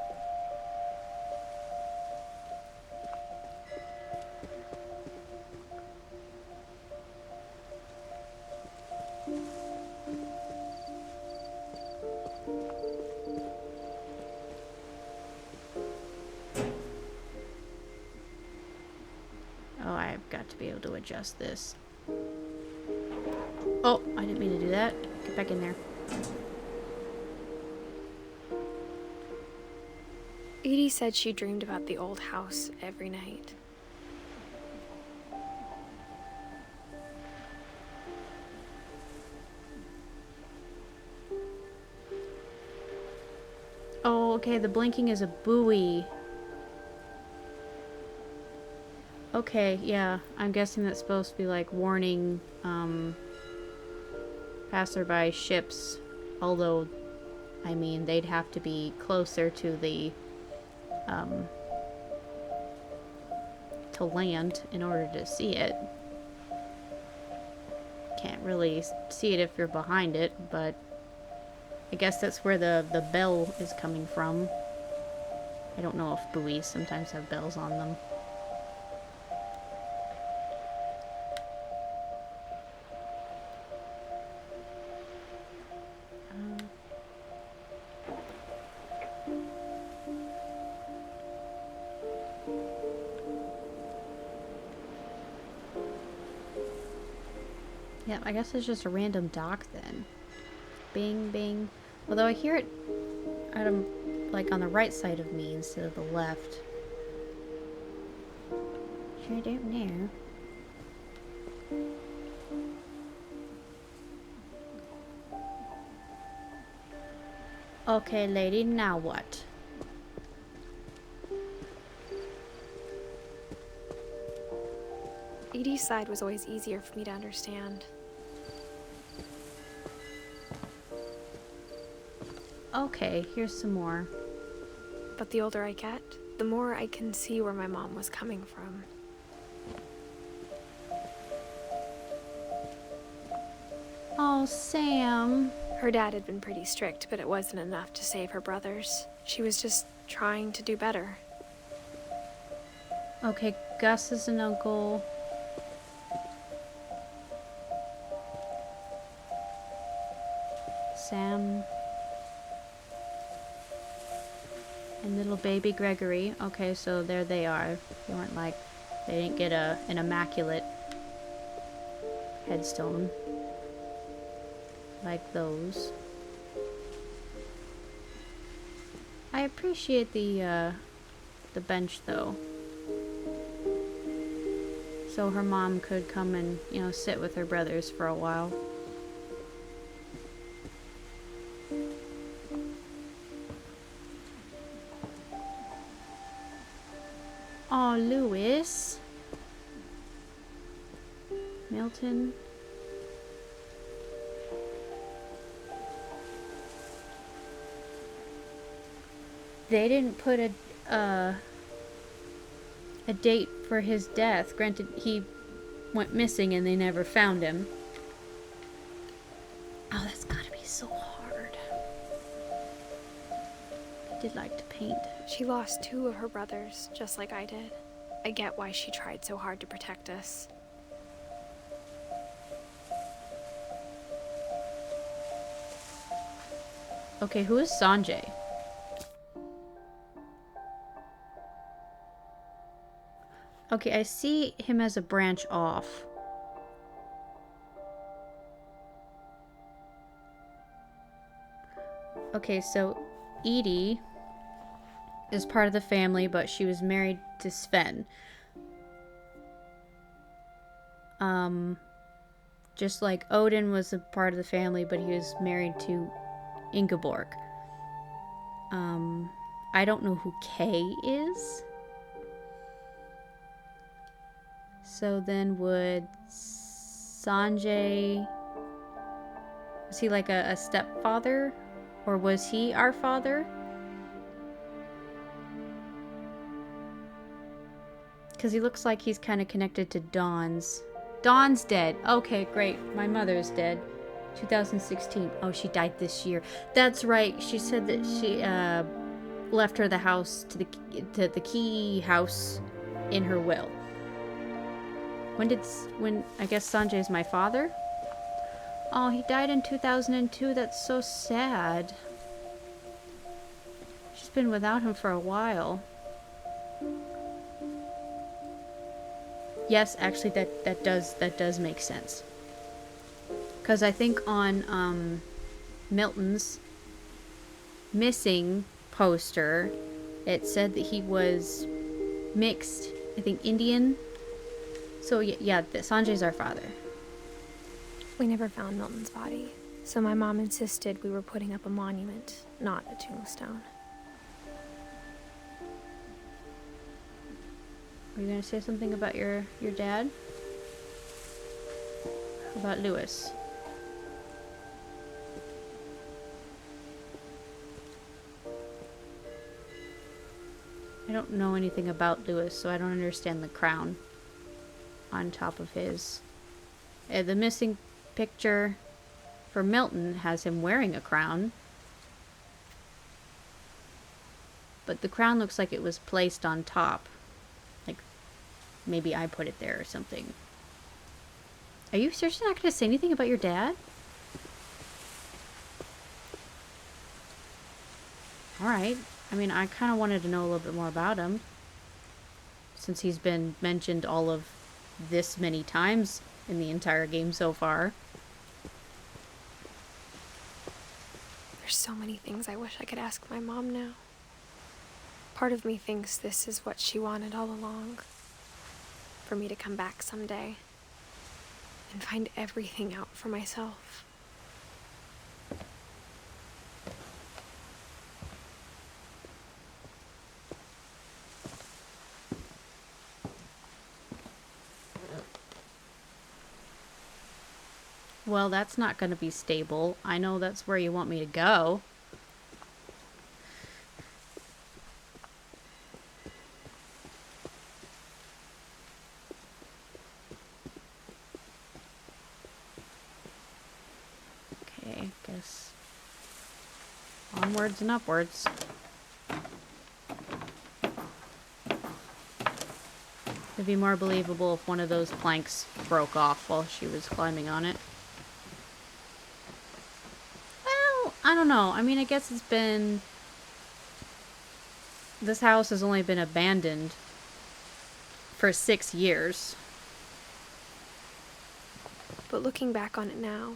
Oh, I've got to be able to adjust this. Oh, I didn't mean to do that. Get back in there. Edie said she dreamed about the old house every night. Oh, okay, the blinking is a buoy. Okay, yeah, I'm guessing that's supposed to be like warning passerby ships, although, I mean, they'd have to be closer to the to land in order to see it. Can't really see it if you're behind it, but I guess that's where the bell is coming from. I don't know if buoys sometimes have bells on them. Yeah, I guess it's just a random dock then. Bing, bing. Although I hear it like on the right side of me instead of the left. Sure don't know. Okay, lady, now what? Edie's side was always easier for me to understand. Okay, here's some more. But the older I get, the more I can see where my mom was coming from. Oh, Sam. Her dad had been pretty strict, but it wasn't enough to save her brothers. She was just trying to do better. Okay, Gus is an uncle. Sam. And little baby Gregory. Okay, so there they are. They weren't like... They didn't get an immaculate headstone like those. I appreciate the bench though. so her mom could come and, sit with her brothers for a while. Oh, Lewis. Milton. They didn't put a date for his death. Granted, he went missing and they never found him. Oh, that's gotta be so hard. I did like to paint. She lost 2 of her brothers, just like I did. I get why she tried so hard to protect us. Okay, who is Sanjay? Okay, I see him as a branch off. Okay, so Edie is part of the family, but she was married to Sven. Just like Odin was a part of the family, but he was married to Ingeborg. I don't know who Kay is. So then would Sanjay... Was he like a stepfather? Or was he our father? Because he looks like he's kind of connected to Dawn's. Dawn's dead. Okay, great. My mother's dead. 2016. Oh, she died this year. That's right. She said that she left her the house to the key house in her will. When I guess Sanjay's my father? Oh, he died in 2002. That's so sad. She's been without him for a while. Yes, actually that does make sense. Cuz I think on Milton's missing poster it said that he was mixed, I think Indian. So yeah, Sanjay's our father. We never found Milton's body, so my mom insisted we were putting up a monument, not a tombstone. Were you going to say something about your dad? About Lewis? I don't know anything about Lewis, so I don't understand the crown on top of his. The missing picture for Milton has him wearing a crown. But the crown looks like it was placed on top. Like, maybe I put it there or something. Are you seriously not going to say anything about your dad? Alright. I mean, I kind of wanted to know a little bit more about him. Since he's been mentioned all of this many times in the entire game so far. There's so many things I wish I could ask my mom now. Part of me thinks this is what she wanted all along. For me to come back someday and find everything out for myself. Well, that's not going to be stable. I know that's where you want me to go. Okay, guess onwards and upwards. It'd be more believable if one of those planks broke off while she was climbing on it. I don't know. I mean, I guess it's been... This house has only been abandoned for 6 years. But looking back on it now,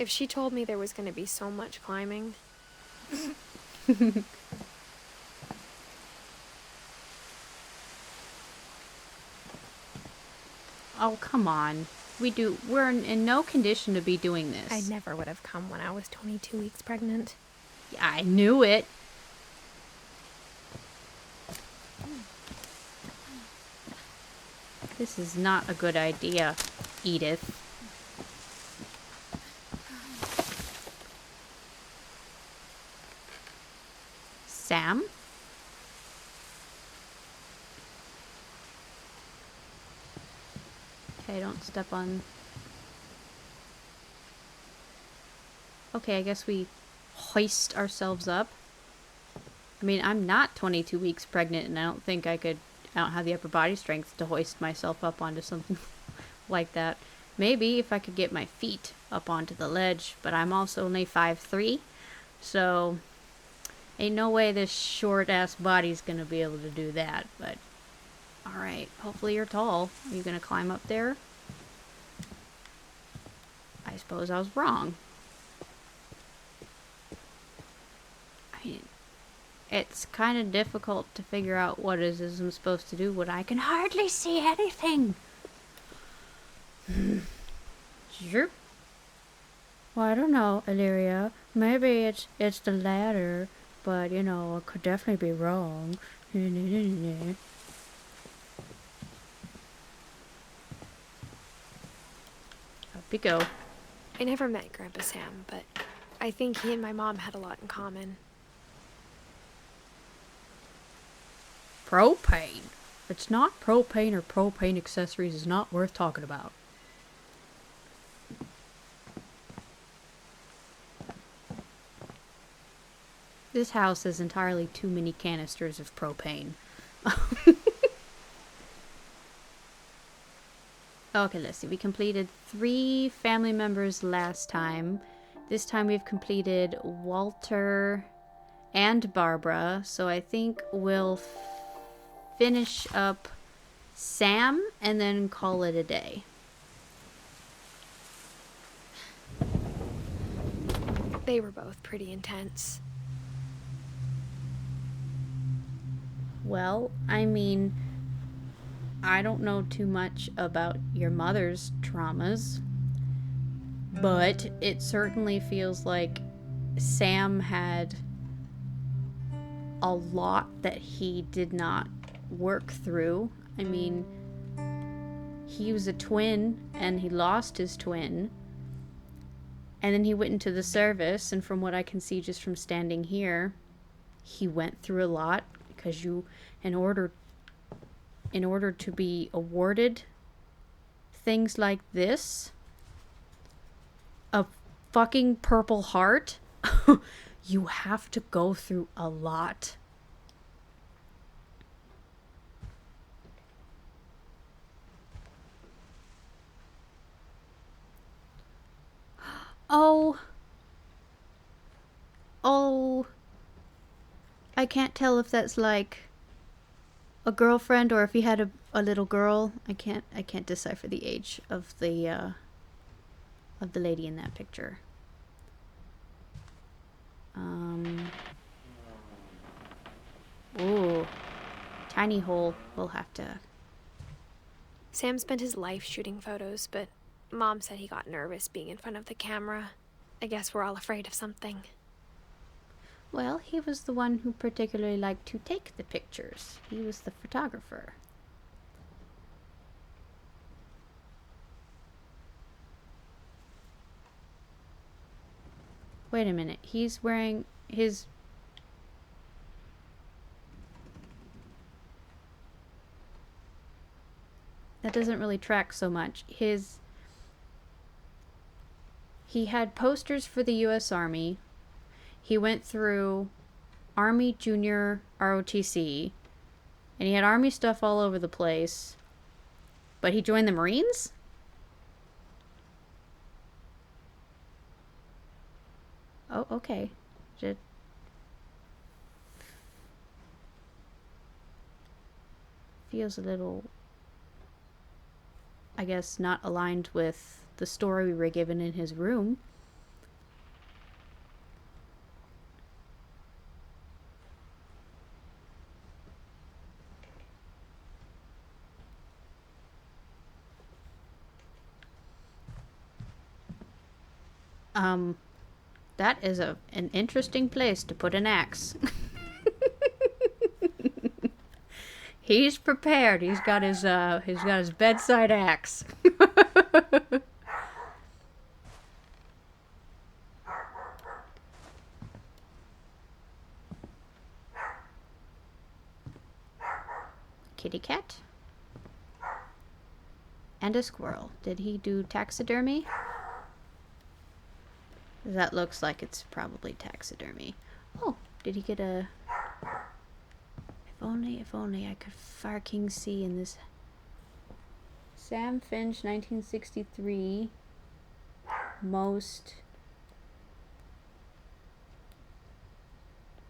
If she told me there was going to be so much climbing... Oh, come on. We're in no condition to be doing this. I never would have come when I was 22 weeks pregnant. Yeah, I knew it. This is not a good idea, Edith. Sam? Okay, don't step on... Okay, I guess we hoist ourselves up. I mean, I'm not 22 weeks pregnant, and I don't have the upper body strength to hoist myself up onto something like that. Maybe if I could get my feet up onto the ledge, but I'm also only 5'3", so ain't no way this short-ass body's gonna be able to do that, but alright, hopefully you're tall. Are you gonna climb up there? I suppose I was wrong. I mean, it's kind of difficult to figure out what it is I'm supposed to do when I can hardly see anything. Sure. Well, I don't know, Illyria. Maybe it's the latter, but you know, I could definitely be wrong. Up we go. I never met Grandpa Sam, but I think he and my mom had a lot in common. Propane. If it's not propane or propane accessories, is not worth talking about. This house has entirely too many canisters of propane. Okay, let's see. We completed 3 family members last time. This time we've completed Walter and Barbara. So I think we'll finish up Sam and then call it a day. They were both pretty intense. Well, I mean, I don't know too much about your mother's traumas, but it certainly feels like Sam had a lot that he did not work through. I mean, he was a twin and he lost his twin, and then he went into the service, and from what I can see just from standing here, he went through a lot because in order to be awarded things like this, a fucking Purple Heart, you have to go through a lot. Oh, I can't tell if that's like a girlfriend or if he had a little girl. I can't decipher the age of the lady in that picture. Ooh, tiny hole. We'll have to... Sam spent his life shooting photos, but Mom said he got nervous being in front of the camera. I guess we're all afraid of something. Well, he was the one who particularly liked to take the pictures. He was the photographer. Wait a minute. He's wearing his... That doesn't really track so much. He had posters for the U.S. Army. He went through Army Junior ROTC, and he had Army stuff all over the place. But he joined the Marines? Oh, okay. Feels a little, I guess, not aligned with the story we were given in his room. That is an interesting place to put an axe. He's prepared. He's got his bedside axe. Kitty cat. And a squirrel. Did he do taxidermy? That looks like it's probably taxidermy. Oh, did he get a... If only I could fucking see in this... Sam Finch, 1963. Most...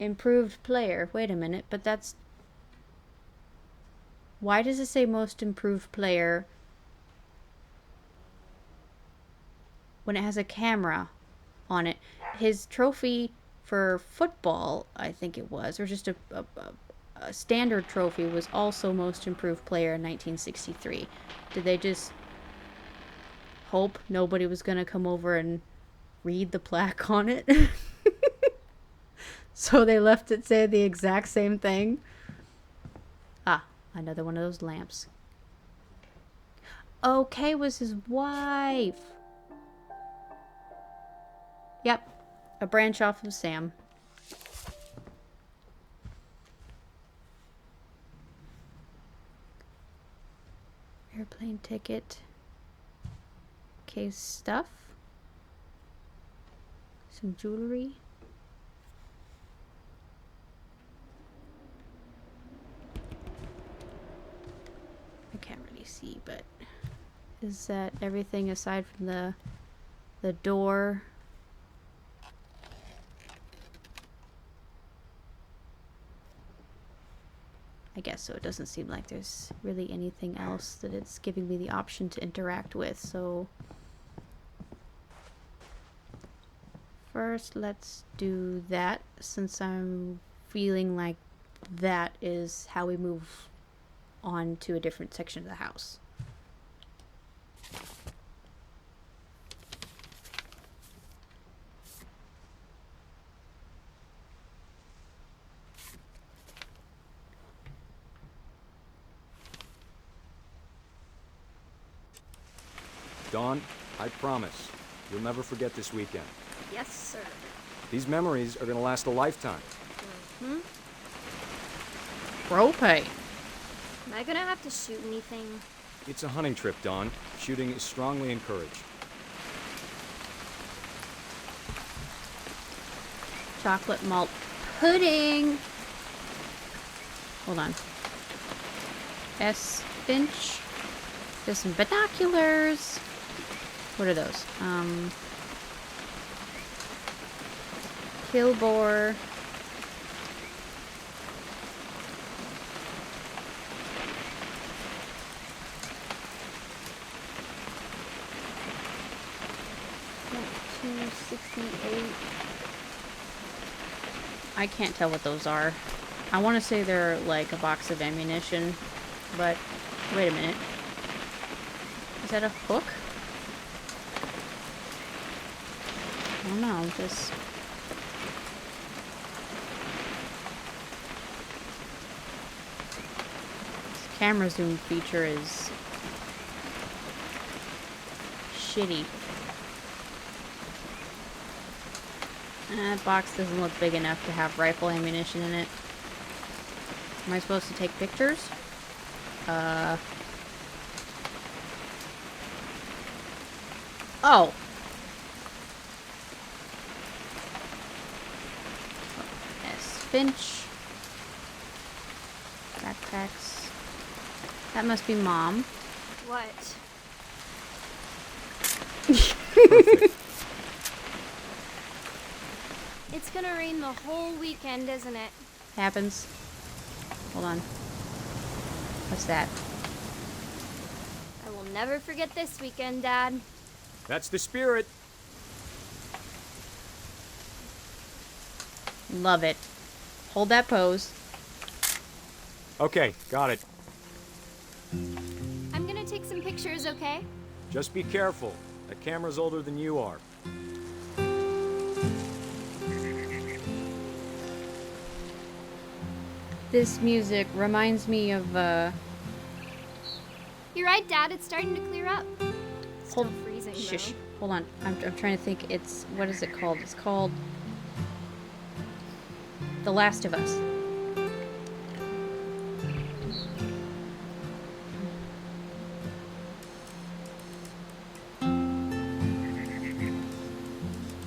improved player. Wait a minute, but that's... Why does it say most improved player when it has a camera on it? His trophy for football, I think it was, or just a standard trophy, was also most improved player in 1963. Did they just hope nobody was going to come over and read the plaque on it? So they left it say the exact same thing? Ah, another one of those lamps. Oh, Kay was his wife. Yep, a branch off of Sam. Airplane ticket. Kay's stuff. Some jewelry. I can't really see, but is that everything aside from the door? I guess so. It doesn't seem like there's really anything else that it's giving me the option to interact with, so first let's do that, since I'm feeling like that is how we move on to a different section of the house. Dawn, I promise, you'll never forget this weekend. Yes, sir. These memories are gonna last a lifetime. Bro pay. Am I gonna have to shoot anything? It's a hunting trip, Dawn. Shooting is strongly encouraged. Chocolate malt pudding. Hold on. S. Finch. There's some binoculars. What are those? Killbore. $2.68. I can't tell what those are. I want to say they're like a box of ammunition, but wait a minute. Is that a hook? I don't know, this camera zoom feature is shitty. That box doesn't look big enough to have rifle ammunition in it. Am I supposed to take pictures? Oh. S. Finch. Backpacks. That must be Mom. What? Perfect. It's gonna rain the whole weekend, isn't it? Happens. Hold on. What's that? I will never forget this weekend, Dad. That's the spirit. Love it. Hold that pose. Okay, got it. I'm gonna take some pictures, okay? Just be careful. That camera's older than you are. This music reminds me of, You're right, Dad. It's starting to clear up. Still Hold- freezing, Shush. though. Hold on. I'm trying to think. It's... What is it called? It's called... The Last of Us.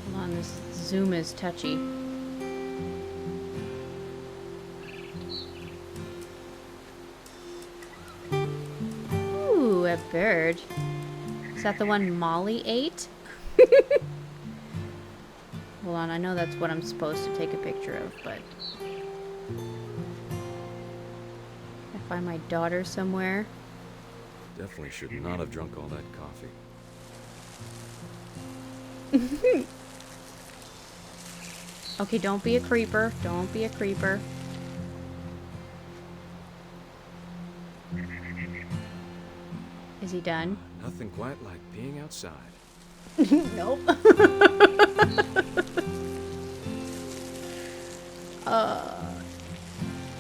Hold on. This zoom is touchy. Ooh, a bird. Is that the one Molly ate? Hold on, I know that's what I'm supposed to take a picture of, but... I find my daughter somewhere. Definitely should not have drunk all that coffee. Okay, don't be a creeper. Don't be a creeper. Is he done? Nothing quite like being outside. Nope.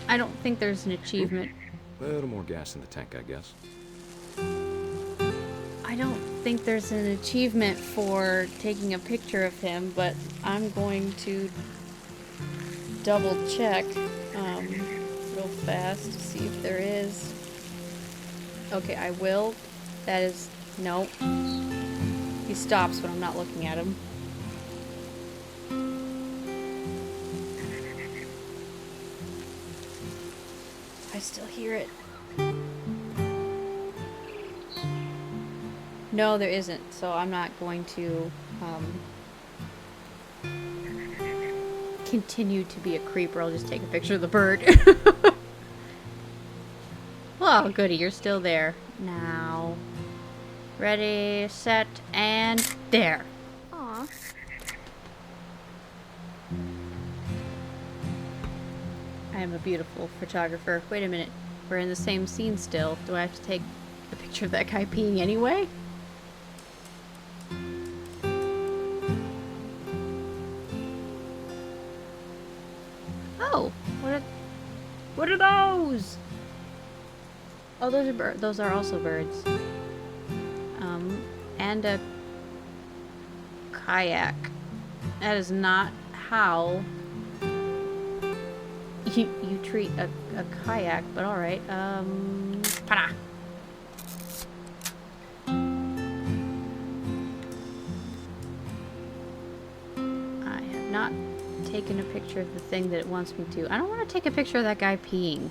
I don't think there's an achievement. A little more gas in the tank, I guess. I don't think there's an achievement for taking a picture of him, but I'm going to double check real fast to see if there is. Okay, I will. That is... Nope. He stops when I'm not looking at him. I still hear it. No, there isn't, so I'm not going to continue to be a creeper. I'll just take a picture of the bird. Oh, goody, you're still there. Now, ready, set, and there. Aw. I am a beautiful photographer. Wait a minute, we're in the same scene still. Do I have to take a picture of that guy peeing anyway? Oh, what are those? Oh, those are also birds. And a kayak. That is not how you treat a kayak, but alright. Para. I have not taken a picture of the thing that it wants me to. I don't want to take a picture of that guy peeing.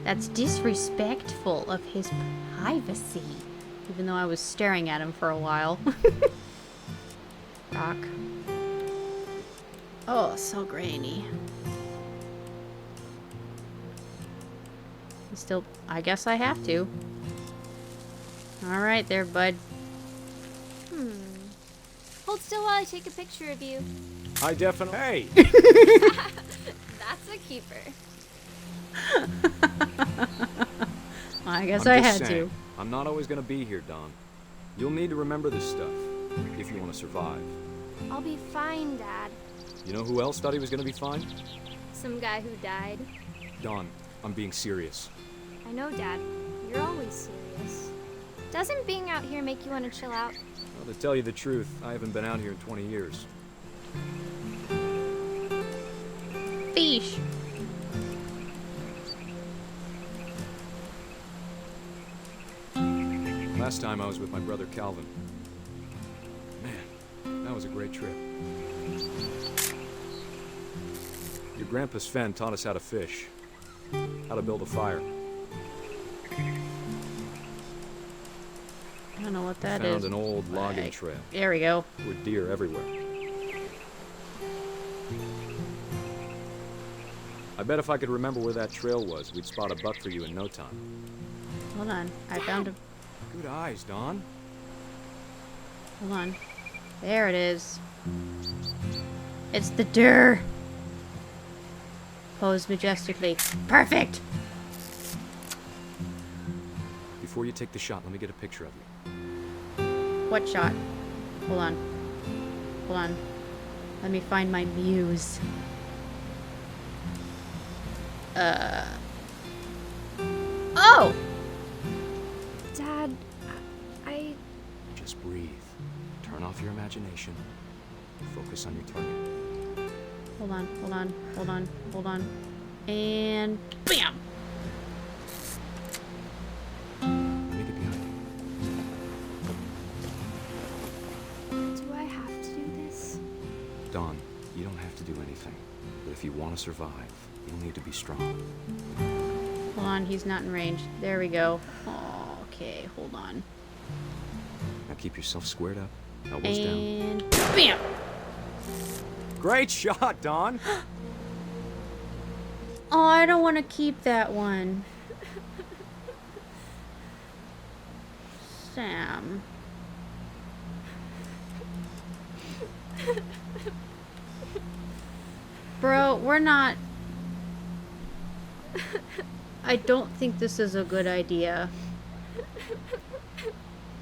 That's disrespectful of his privacy. Even though I was staring at him for a while. Rock. Oh, so grainy. Still, I guess I have to. Alright there, bud. Hold still while I take a picture of you. I definitely... Hey! That's a keeper. I guess I'm I just had saying, to. I'm not always gonna be here, Don. You'll need to remember this stuff, if you want to survive. I'll be fine, Dad. You know who else thought he was gonna be fine? Some guy who died. Don, I'm being serious. I know, Dad. You're always serious. Doesn't being out here make you want to chill out? Well, to tell you the truth, I haven't been out here in 20 years. Fish. Last time I was with my brother Calvin. Man, that was a great trip. Your grandpa Sven taught us how to fish, how to build a fire. I don't know what that Found is. an old logging Like, trail there we go. with deer everywhere. I bet if I could remember where that trail was, we'd spot a buck for you in no time. Hold on. I found a... Good eyes, Don. Hold on. There it is. It's the deer. Pose majestically. Perfect! Before you take the shot, let me get a picture of you. What shot? Hold on. Hold on. Let me find my muse. Oh! Dad, I... Just breathe. Turn off your imagination. Focus on your target. Hold on, hold on, hold on, hold on. And BAM! Let me get behind you. Do I have to do this? Dawn, you don't have to do anything. But if you want to survive, you'll need to be strong. Hold on, he's not in range. There we go. Oh, okay, hold on. Now keep yourself squared up. Elbows down. And BAM! Great shot, Dawn! Oh, I don't want to keep that one. Sam. Bro, we're not... I don't think this is a good idea.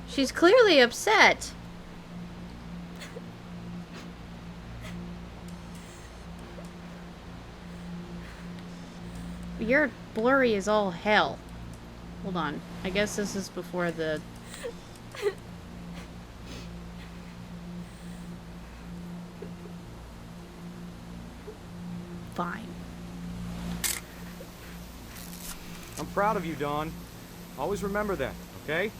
She's clearly upset. You're blurry as all hell. Hold on. I guess this is before the... Fine. I'm proud of you, Dawn. Always remember that, okay?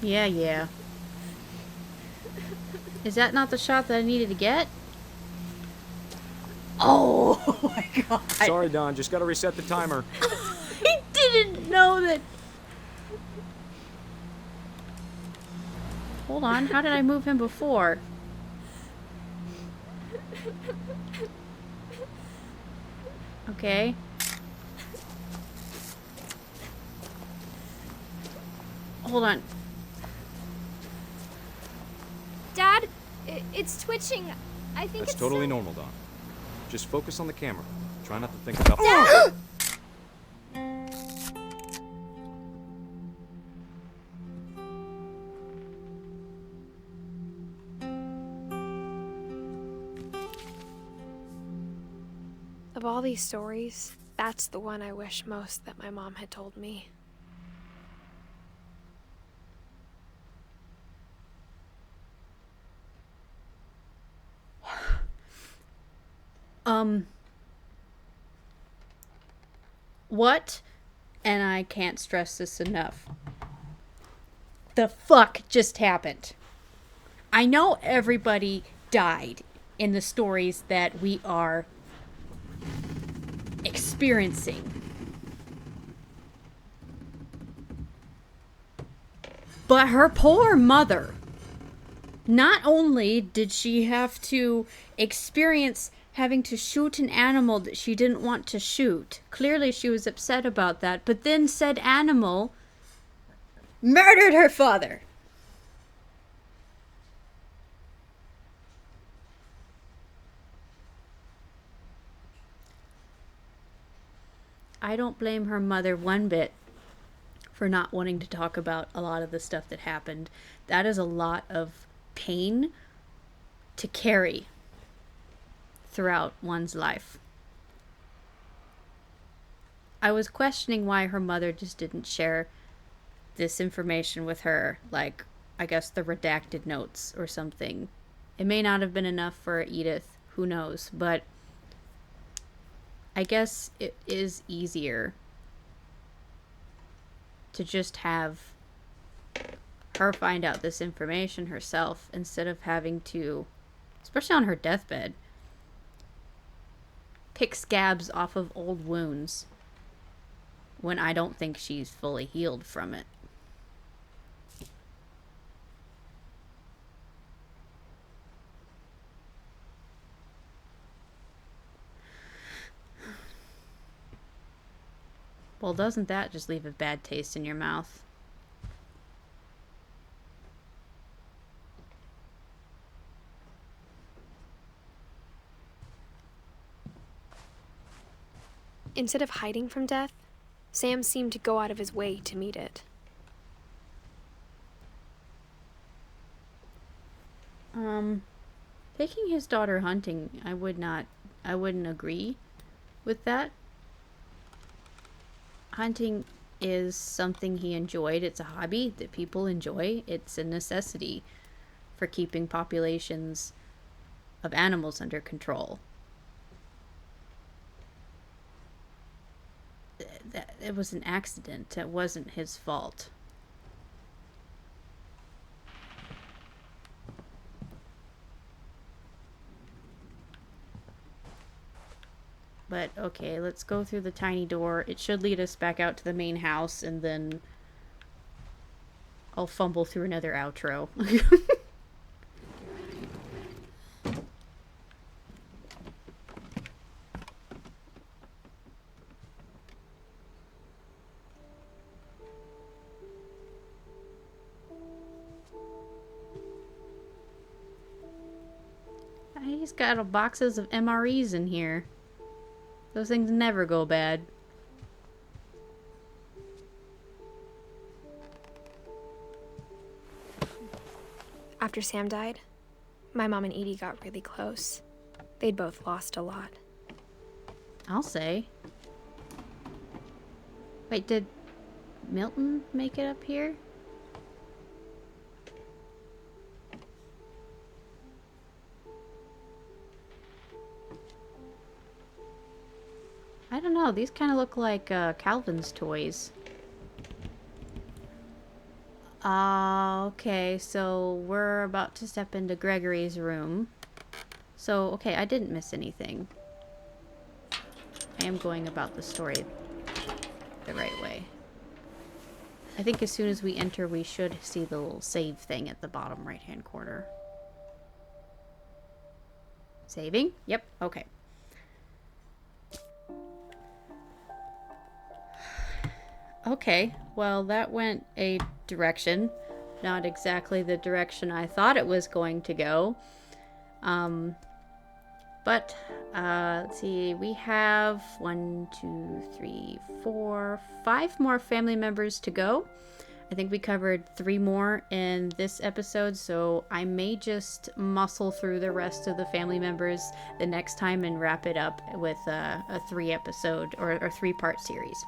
Yeah, yeah. Is that not the shot that I needed to get? Oh my god. Sorry, Dawn. Just gotta reset the timer. I didn't know that. Hold on. How did I move him before? Okay. Hold on. Dad, it's twitching. I think That's it's totally so- normal, Dawn. Just focus on the camera. Try not to think about... Of all these stories, that's the one I wish most that my mom had told me. What? And I can't stress this enough. The fuck just happened? I know everybody died in the stories that we are experiencing. But her poor mother, not only did she have to experience having to shoot an animal that she didn't want to shoot, clearly she was upset about that, but then said animal murdered her father. I don't blame her mother one bit for not wanting to talk about a lot of the stuff that happened. That is a lot of pain to carry throughout one's life. I was questioning why her mother just didn't share this information with her, like, I guess the redacted notes or something. It may not have been enough for Edith, who knows, but I guess it is easier to just have her find out this information herself instead of having to, especially on her deathbed, pick scabs off of old wounds when I don't think she's fully healed from it. Well, doesn't that just leave a bad taste in your mouth? Instead of hiding from death, Sam seemed to go out of his way to meet it. Taking his daughter hunting, I wouldn't agree with that. hunting is something he enjoyed. It's a hobby that people enjoy. It's a necessity for keeping populations of animals under control. It was an accident. It wasn't his fault. But okay, let's go through the tiny door. It should lead us back out to the main house, and then I'll fumble through another outro. He's got boxes of MREs in here. Those things never go bad. After Sam died, my mom and Edie got really close. They'd both lost a lot. I'll say. Wait, did Milton make it up here? I don't know. These kind of look like Calvin's toys. Okay, so we're about to step into Gregory's room. So, okay, I didn't miss anything. I am going about the story the right way. I think as soon as we enter, we should see the little save thing at the bottom right-hand corner. Saving? Yep, okay. Okay, well that went a direction. Not exactly the direction I thought it was going to go. But let's see, we have 1, 2, 3, 4, 5 more family members to go. I think we covered 3 more in this episode, so I may just muscle through the rest of the family members the next time and wrap it up with a 3-episode or 3-part series.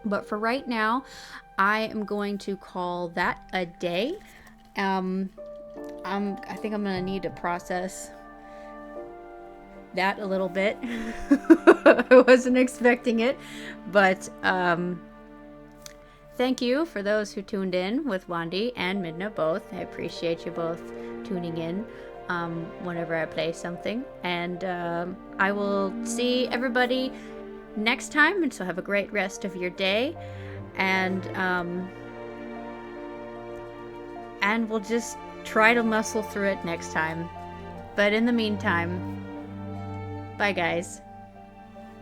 But for right now, I am going to call that a day. I think I'm gonna need to process that a little bit. I wasn't expecting it, but thank you for those who tuned in with Wandy and Midna both. I appreciate you both tuning in whenever I play something, and I will see everybody next time, and so have a great rest of your day, and we'll just try to muscle through it next time. But in the meantime, bye guys.